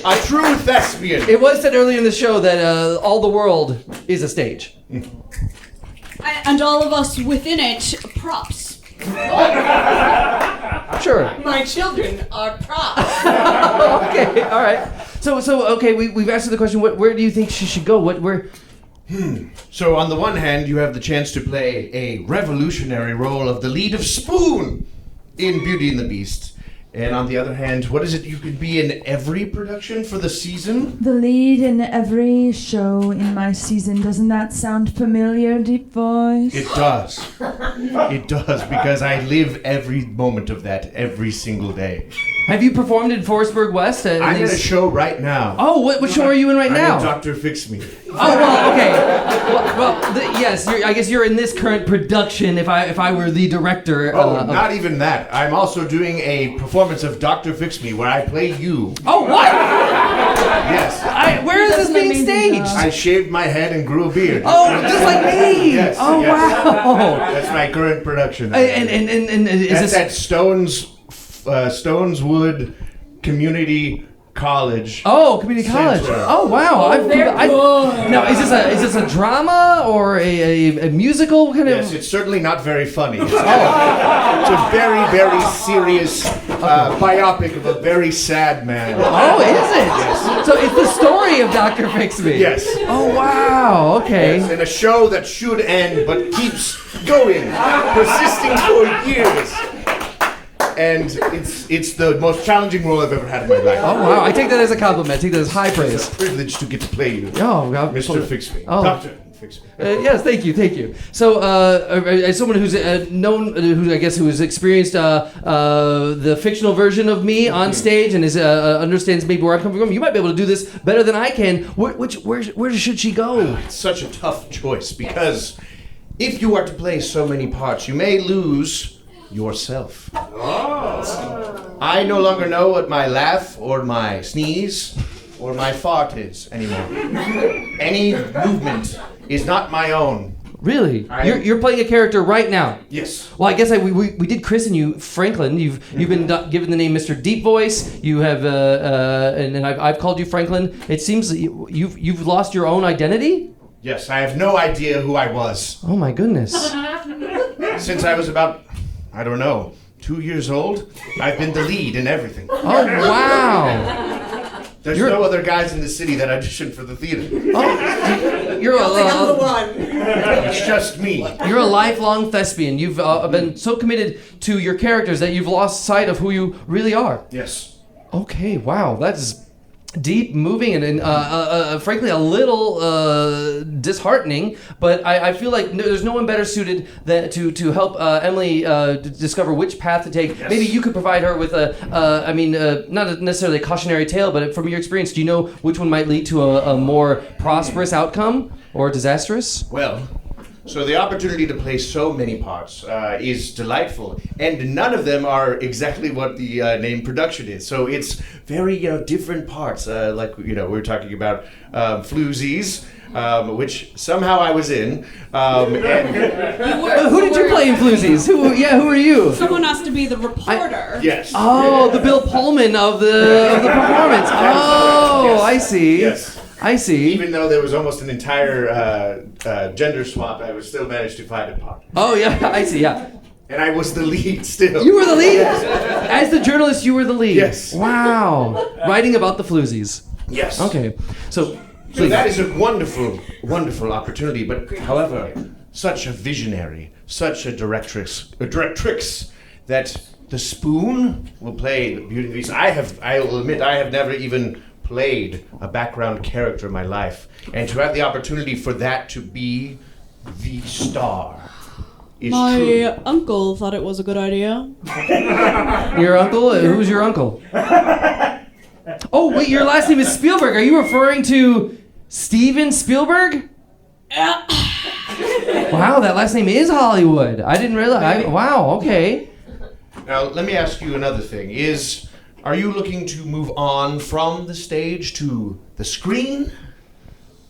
A true thespian. It was said earlier in the show that all the world is a stage. And all of us within it, props. Sure. My children are props. Okay. All right. So okay. We've answered the question. Where do you think she should go? Where? So on the one hand, you have the chance to play a revolutionary role of the lead of Spoon in Beauty and the Beast. And on the other hand, what is it? You could be in every production for the season? The lead in every show in my season. Doesn't that sound familiar, Deep Voice? It does. It does, because I live every moment of that every single day. Have you performed in Forestburg West? I'm in a show right now. Oh, what show are you in right now? I'm in Dr. Fix Me. Oh well, okay. Yes. I guess you're in this current production. If I were the director. Not even that. I'm also doing a performance of Dr. Fix Me where I play you. Oh what? Yes. Where is this being staged? I shaved my head and grew a beard. Oh, just like me. Yes. Oh yes. wow. That's my current production. And is That's this at Stoneswood Community College. Oh, community college. Center. Oh wow. Now is this a drama or a musical kind of? Yes, it's certainly not very funny. It's a very, very serious biopic of a very sad man. Oh, is it? Yes. So it's the story of Dr. Fix Me. Yes. Oh wow. Okay. Yes, in a show that should end but keeps going, persisting for years. And it's the most challenging role I've ever had in my life. Oh wow. I take that as a compliment. I take that as high praise. It's a privilege to get to play you. Oh, God. Mr. Fix Me. Oh. Dr. Fix Me. Yes, thank you. So, as someone who's who's experienced the fictional version of me on stage and understands maybe where I'm coming from, you might be able to do this better than I can. Where should she go? It's such a tough choice because if you are to play so many parts, you may lose yourself. I no longer know what my laugh or my sneeze or my fart is anymore. Any movement is not my own. Really? You're playing a character right now? Yes. Well, I guess we did christen you Franklin. You've been given the name Mr. Deep Voice. You have and I've called you Franklin. It seems that you've lost your own identity? Yes, I have no idea who I was. Oh my goodness. Since I was about, 2 years old, I've been the lead in everything. Oh wow. There's no other guys in the city that audition for the theater. Oh, you're I'm the one. It's just me. You're a lifelong thespian. You've been so committed to your characters that you've lost sight of who you really are. Yes. Okay, wow, that's deep, moving, and frankly a little disheartening. But I feel like there's no one better suited to help Emily discover which path to take. Yes. Maybe you could provide her with not necessarily a cautionary tale, but from your experience, do you know which one might lead to a more prosperous outcome or disastrous? Well, so the opportunity to play so many parts is delightful, and none of them are exactly what the name production is. So it's very different parts. Like we were talking about Floozies, which somehow I was in. Who did you play in Floozies? Who are you? Someone has to be the reporter. Yes. Oh, the Bill Pullman of the performance. Oh, Yes. I see. Yes. I see. Even though there was almost an entire gender swap, I was still managed to find a part. Oh yeah, I see. Yeah. And I was the lead still. You were the lead? As the journalist, you were the lead? Yes. Wow. Writing about the Floozies. Yes. Okay. So, So please. that is a wonderful, wonderful opportunity. But however, such a visionary, such a directrix that the spoon will play the beauty of these. I will admit, I have never even played a background character in my life, and to have the opportunity for that to be the star is truly. My uncle thought it was a good idea. Your uncle? Who's your uncle? Oh, wait, your last name is Spielberg. Are you referring to Steven Spielberg? Wow, that last name is Hollywood. I didn't realize. Wow, okay. Now, let me ask you another thing. Are you looking to move on from the stage to the screen?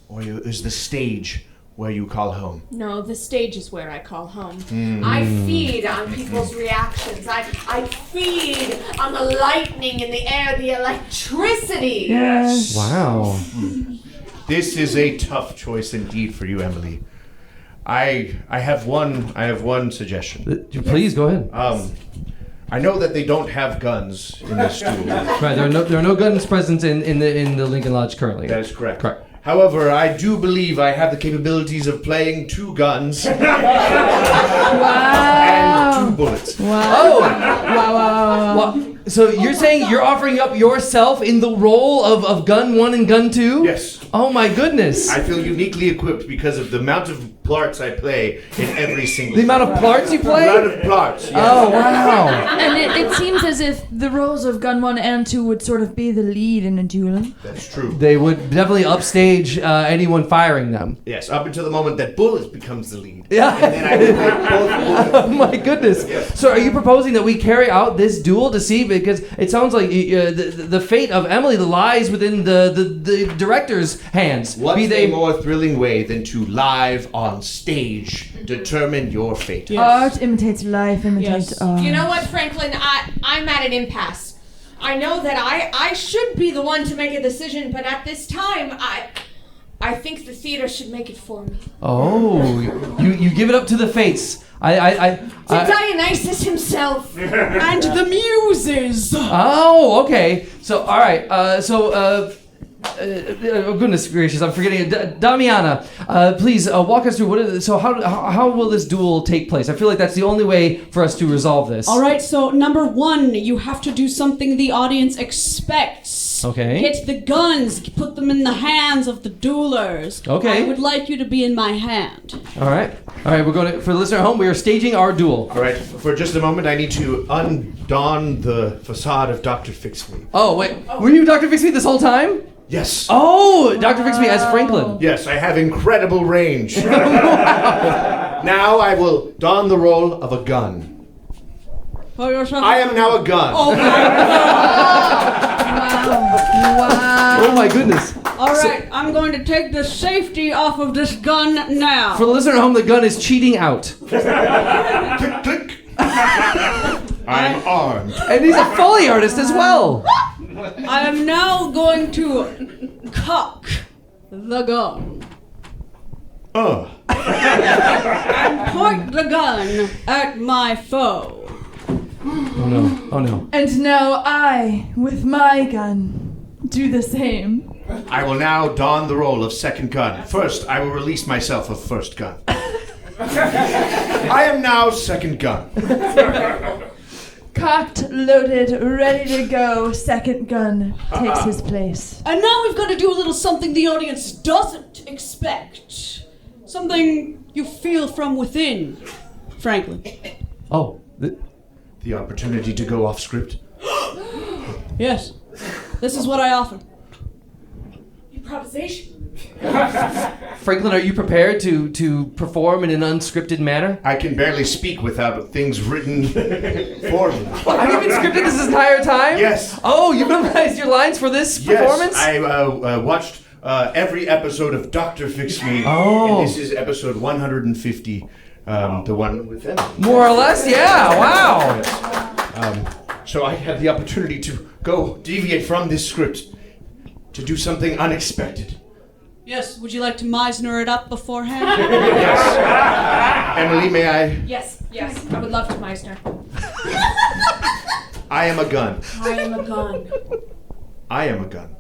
Or is the stage where you call home? No, the stage is where I call home. I feed on people's reactions. I feed on the lightning in the air, the electricity. Yes. Wow. This is a tough choice indeed for you, Emily. I have one suggestion. Please, go ahead. I know that they don't have guns in this school. Right, there are no guns present in the Lincoln Lodge currently. That is correct. Correct. However, I do believe I have the capabilities of playing 2 guns and 2 bullets. Oh! Well, so you're saying you're offering up yourself in the role of Gun 1 and Gun 2? Yes. Oh my goodness. I feel uniquely equipped because of the amount of parts I play in every single. The amount of parts you play? The amount of parts. Yes. Oh, wow. And it seems as if the roles of Gun 1 and 2 would sort of be the lead in a duel. That's true. They would definitely upstage anyone firing them. Yes, up until the moment that Bullet becomes the lead. Yeah. And then I can play both Oh my goodness. So are you proposing that we carry out this duel to see, because it sounds like the fate of Emily lies within the director's hands. What's Be they a more thrilling way than to live on stage determine your fate? Art imitates life, imitates art. You know what, Franklin? I'm at an impasse. I know that I should be the one to make a decision, but at this time, I think the theater should make it for me. Oh, you give it up to the fates. To Dionysus himself. And the muses! Oh, okay. So, all right. Goodness gracious, I'm forgetting. Damiana, please walk us through how will this duel take place? I feel like that's the only way for us to resolve this. All right, so number 1, you have to do something the audience expects. Okay. Get the guns, put them in the hands of the duelers. Okay. I would like you to be in my hand. All right. We're going to, for the listener at home, we are staging our duel. All right, for just a moment, I need to undon the facade of Dr. Fixme. Oh, wait. Were you Dr. Fixme this whole time? Yes. Oh, Dr. Fixme as Franklin. Yes, I have incredible range. Now I will don the role of a gun. For yourself. I am now a gun. Oh my Wow. Oh my goodness. All right, I'm going to take the safety off of this gun now. For the listener at home, the gun is cheating out. Click, click. I'm armed. And he's a Foley artist as well. I am now going to cock the gun Oh. and point the gun at my foe. Oh no. Oh no. And now I, with my gun, do the same. I will now don the role of second gun. First, I will release myself of first gun. I am now second gun. Cocked, loaded, ready to go, second gun takes his place. And now we've got to do a little something the audience doesn't expect. Something you feel from within, Franklin. Oh. The opportunity to go off script. Yes, this is what I offer. Improvisation. Franklin, are you prepared to perform in an unscripted manner? I can barely speak without things written for me. Well, have you been scripted this entire time? Yes. Oh, you memorized your lines for this performance? Yes, I watched every episode of Dr. Fixme. Oh. And this is episode 150, the one with them. More or less, yeah. Wow. So I had the opportunity to go deviate from this script to do something unexpected. Yes, would you like to Meisner it up beforehand? Yes. Emily, may I? Yes, I would love to, Meisner. I am a gun. I am a gun. I am a gun.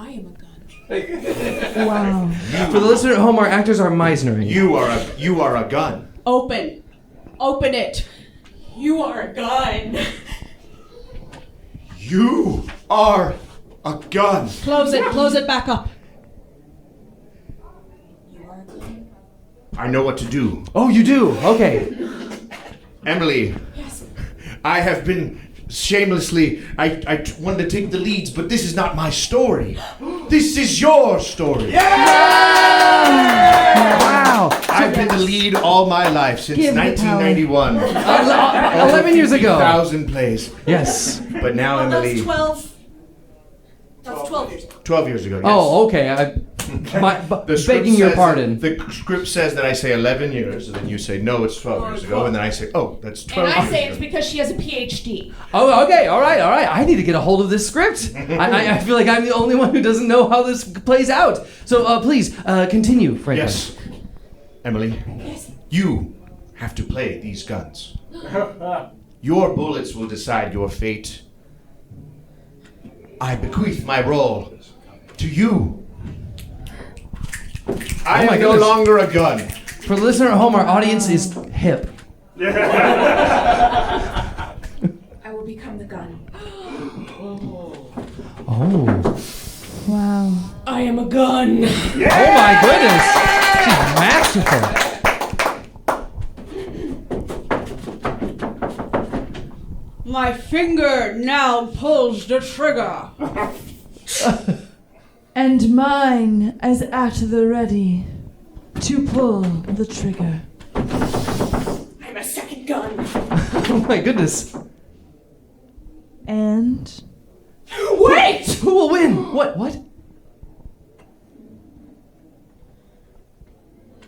I am a gun. Wow. For the listener at home, our actors are Meisnering. You are a gun. Open it. You are a gun. You are a gun. Close it back up. You are a gun. I know what to do. Oh, you do? Okay. Emily. Yes. I have been shamelessly, I wanted to take the leads, but this is not my story. This is your story. Wow. I've been the lead all my life since Give me 1991. 11 years ago. 1,000 plays. Yes. But now Well, Emily, that's 12. That's 12 years ago. 12 years ago. Yes. Oh, okay. The script Begging your says- pardon. The script says that I say 11 years, and then you say, no, it's 12 years ago, and then I say, oh, that's 12 And I years say ago. it's because she has a PhD. Oh, okay. All right. I need to get a hold of this script. I feel like I'm the only one who doesn't know how this plays out. So please, continue, Franklin. Yes. Emily, Yes. you have to play these guns. Your bullets will decide your fate. I bequeath my role to you. I my am no goodness. longer a gun. For the listener at home, our audience is hip. I will become the gun. Oh. Wow. I am a gun. Oh my goodness. She's masterful. My finger now pulls the trigger. And mine is at the ready to pull the trigger. I'm a second gun. Oh my goodness. And Wait! Who will win? What?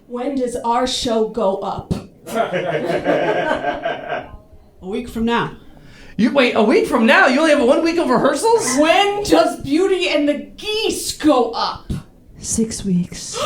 When does our show go up? A week from now. You wait a week from now? You only have 1 week of rehearsals? When does Beauty and the Geese go up? 6 weeks.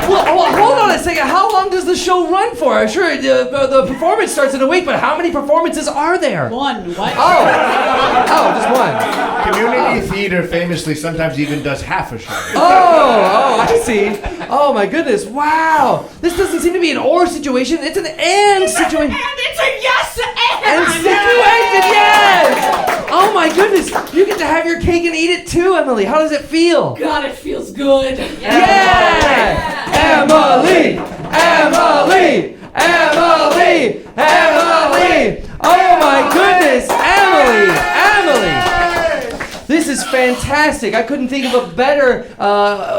Well, hold on a second. How long does the show run for? I'm sure the performance starts in a week, but how many performances are there? One. What? Oh, just one. Community theater famously sometimes even does half a show. Oh, I see. Oh my goodness. Wow. This doesn't seem to be an or situation. It's an and situation. And it's a yes And situation, yes! Oh my goodness. You get to have your cake and eat it too, Emily. How does it feel? God, it feels good. Yeah! Emily! Emily! Emily! Emily! Oh my goodness! Emily! This is fantastic. I couldn't think of a better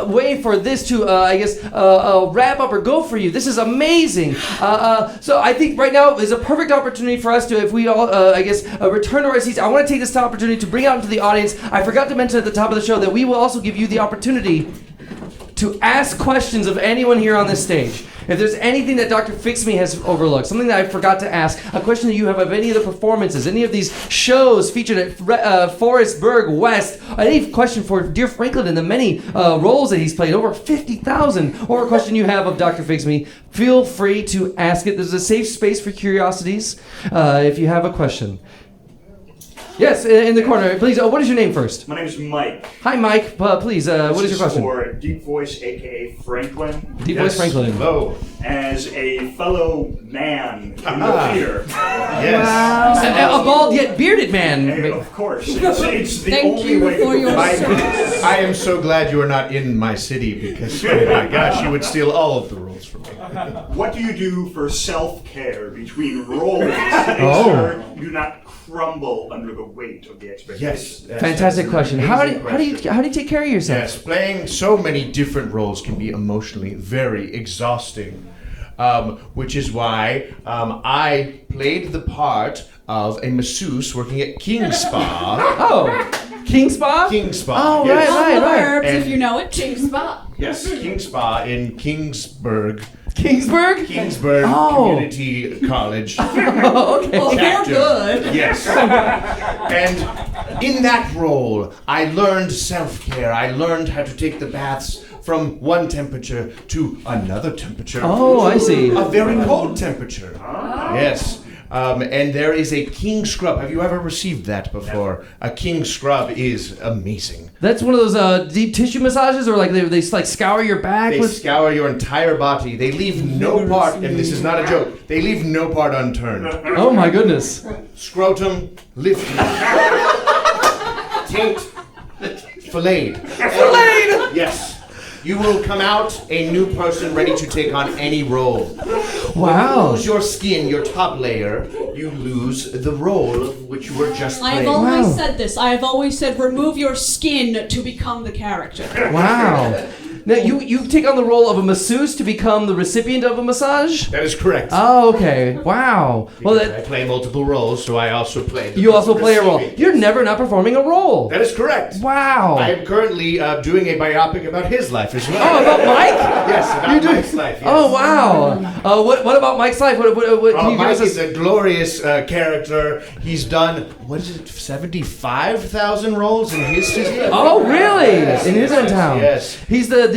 way for this to, wrap up or go for you. This is amazing. So I think right now is a perfect opportunity for us to, if we all, return to our seats. I want to take this opportunity to bring out into the audience. I forgot to mention at the top of the show that we will also give you the opportunity to ask questions of anyone here on this stage. If there's anything that Dr. Fix-Me has overlooked, something that I forgot to ask, a question that you have of any of the performances, any of these shows featured at Forestburg West, any question for dear Franklin and the many roles that he's played, over 50,000, or a question you have of Dr. Fix-Me, feel free to ask it. There's a safe space for curiosities if you have a question. Yes, in the corner. Please, what is your name first? My name is Mike. Hi, Mike. Please, what is your question? For Deep Voice, aka Franklin. Deep Voice Franklin. Hello. As a fellow man in the theater. Yes. A bald yet bearded man. Of course. It's the Thank only you way for to your provide service. I am so glad you are not in my city because, oh my gosh, you would steal all of the roles from me. What do you do for self-care between roles to make Oh. sure you do not crumble under the weight of the expectations? Yes. Fantastic question. How do you Question. take care of yourself? Yes, playing so many different roles can be emotionally very exhausting, which is why I played the part of a masseuse working at King Spa. Oh, King Spa? King Spa. Oh, yes. right. Herbs, And- if you know it. King Spa. Yes, King Spa in Kingsburg Kingsburg? Oh. Community College. Oh, okay. Well, they're Actor. good. Yes. And in that role, I learned self-care. I learned how to take the baths from one temperature to another temperature. Oh, I see. A very cold temperature. Yes. And there is a king scrub. Have you ever received that before? A king scrub is amazing. That's one of those deep tissue massages, or like they like scour your back. They scour your entire body. They leave no part, and this is not a joke, they leave no part unturned. Oh my goodness. Scrotum lifted. Taint filleted. Filleted! Yes. You will come out a new person ready to take on any role. Wow. When you lose your skin, your top layer, you lose the role of which you were just I playing. have always Wow. said this. I have always said remove your skin to become the character. Wow. Now, you take on the role of a masseuse to become the recipient of a massage? That is correct. Oh, okay. Wow. Well, Because I play multiple roles, so I also play. you also play a role. recipient. You're never not performing a role. That is correct. Wow. I am currently doing a biopic about his life as well. Oh, about Mike? Yes, about Mike's life. Yes. Oh, wow. What about Mike's life? What can you give Mike us? is a glorious character. He's done, what is it, 75,000 roles in his season? Oh, really? In his own town. Yes. He's the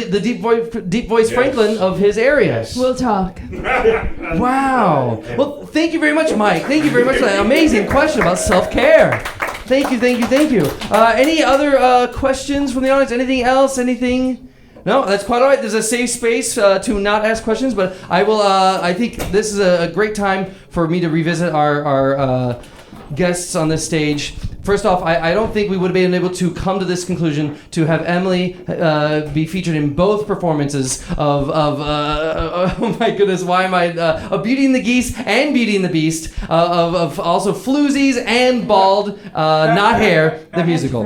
deep voice Franklin of his area. Yes. We'll talk. Wow. Well, thank you very much, Mike. Thank you very much for that amazing question about self-care. Thank you. Any other questions from the audience? Anything else? Anything? No, that's quite all right. There's a safe space to not ask questions, but I will. I think this is a great time for me to revisit our guests on this stage. First off, I don't think we would have been able to come to this conclusion to have Emily be featured in both performances of oh my goodness, why am I of Beauty and the Geese and Beauty and the Beast, of also Floozies and Bald, Not Hair, the musical.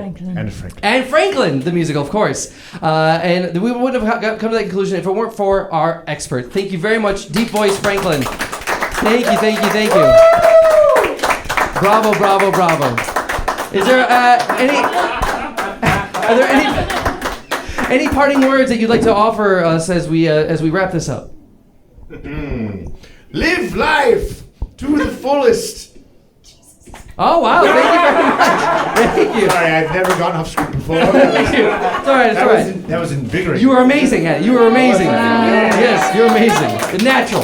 And Franklin, the musical, of course. And we wouldn't have come to that conclusion if it weren't for our expert. Thank you very much, Deep Voice Franklin. Thank you. Bravo. Is there any parting words that you'd like to offer us as we wrap this up? Live life to the fullest. Oh wow! Thank you very much. Thank you. Sorry, I've never gone off script before. Thank you. It's all right. That was invigorating. You were amazing at it. You were amazing. Yes, you're amazing. Natural.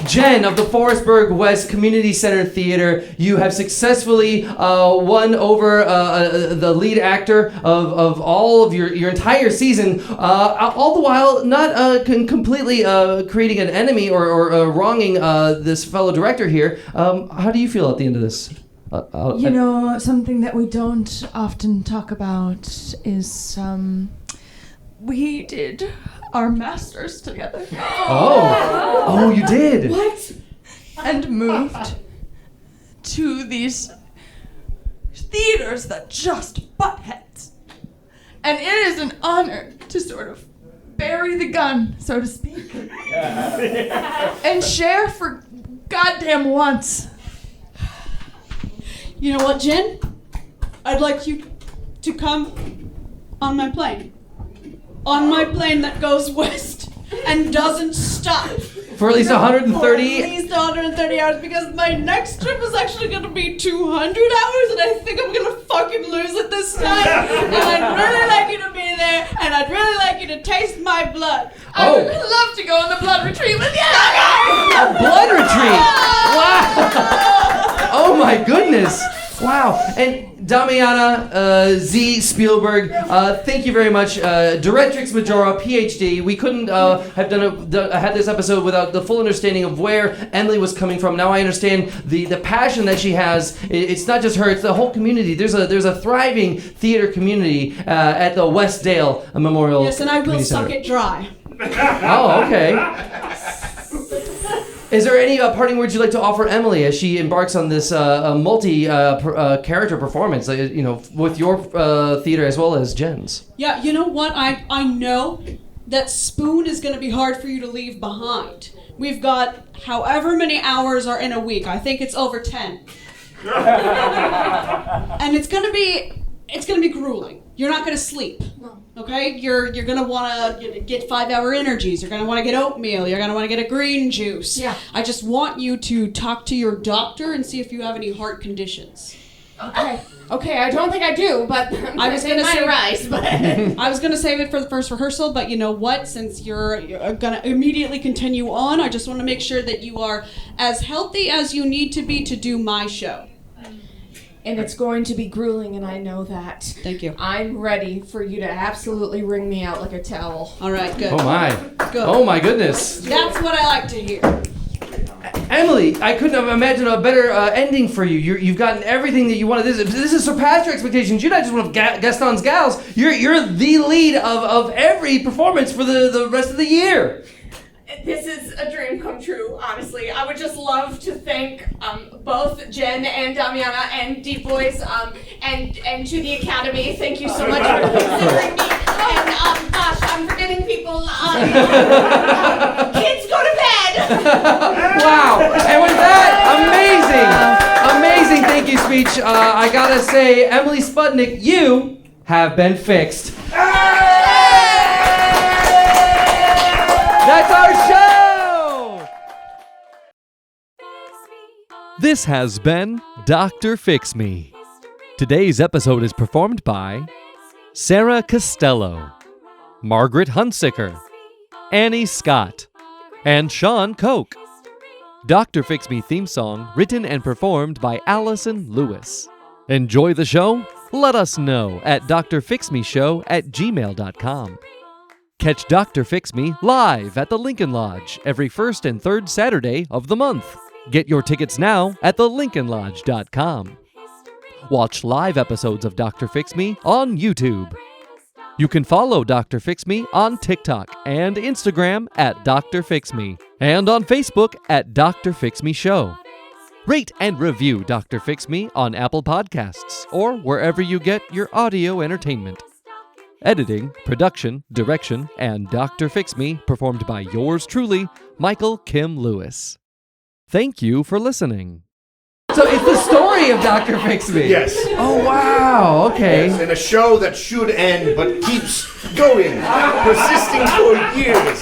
Jen of the Forestburg West Community Center Theater, you have successfully won over the lead actor of all of your entire season, all the while not completely creating an enemy or wronging this fellow director here. How do you feel at the end of this? You know, something that we don't often talk about is we did our masters together. Oh, you did. What? And moved to these theaters that just butt heads. And it is an honor to sort of bury the gun, so to speak, and share for goddamn once. You know what, Jen? I'd like you to come on my plane. On my plane that goes west and doesn't stop. For at least 130? For at least 130 hours, because my next trip is actually going to be 200 hours, and I think I'm going to fucking lose it this time. And I'd really like you to be there, and I'd really like you to taste my blood. I would love to go on the blood retreat with you. A blood retreat! Wow! Oh my goodness! Wow! And Damiana Z. Spielberg, thank you very much. Directrix Majora, PhD. We couldn't have had this episode without the full understanding of where Emily was coming from. Now I understand the passion that she has. It's not just her; it's the whole community. There's a thriving theater community at the Westdale Memorial. Yes, and I will Community suck Center. it dry. Oh, okay. Is there any parting words you'd like to offer Emily as she embarks on this multi-character performance, with your theater as well as Jen's? Yeah, you know what? I know that Spoon is going to be hard for you to leave behind. We've got however many hours are in a week. I think it's over 10. And it's going to be grueling. You're not going to sleep. No. Okay? You're going to want to get 5-hour energies. You're going to want to get oatmeal. You're going to want to get a green juice. Yeah. I just want you to talk to your doctor and see if you have any heart conditions. Okay, I don't think I do, but I was gonna say rise, but I was gonna save it for the first rehearsal, but you know what? Since you're gonna immediately continue on, I just want to make sure that you are as healthy as you need to be to do my show. and it's going to be grueling, and I know that. Thank you. I'm ready for you to absolutely wring me out like a towel. All right, good. Oh my. Good. Oh my goodness. That's what I like to hear. Emily, I couldn't have imagined a better ending for you. You've gotten everything that you wanted. This has surpassed your expectations. You're not just one of Gaston's gals. You're the lead of every performance for the rest of the year. This is a dream come true, honestly. I would just love to thank both Jen and Damiana and Deep Voice and to the Academy. Thank you so much for considering me. And gosh, I'm forgetting people. Kids, go to bed! Wow. And with that, amazing thank you speech, I gotta say, Emily Spudnick, you have been fixed. That's our show! This has been Dr. Fix Me. Today's episode is performed by Sara Costello, Margaret Hunsicker, Annie Scott, and Sean Koch. Dr. Fix Me theme song written and performed by Allison Lewis. Enjoy the show? Let us know at drfixmeshow@gmail.com. Catch Dr. Fix Me live at the Lincoln Lodge every first and third Saturday of the month. Get your tickets now at thelincolnlodge.com. Watch live episodes of Dr. Fix Me on YouTube. You can follow Dr. Fix Me on TikTok and Instagram at Dr. Fix Me, and on Facebook at Dr. Fix Me Show. Rate and review Dr. Fix Me on Apple Podcasts or wherever you get your audio entertainment. Editing, production, direction, and Dr. Fix Me performed by yours truly, Michael Kim Lewis. Thank you for listening. So it's the story of Dr. Fix Me. Yes. Oh, wow. Okay. Yes, in a show that should end but keeps going, persisting for years.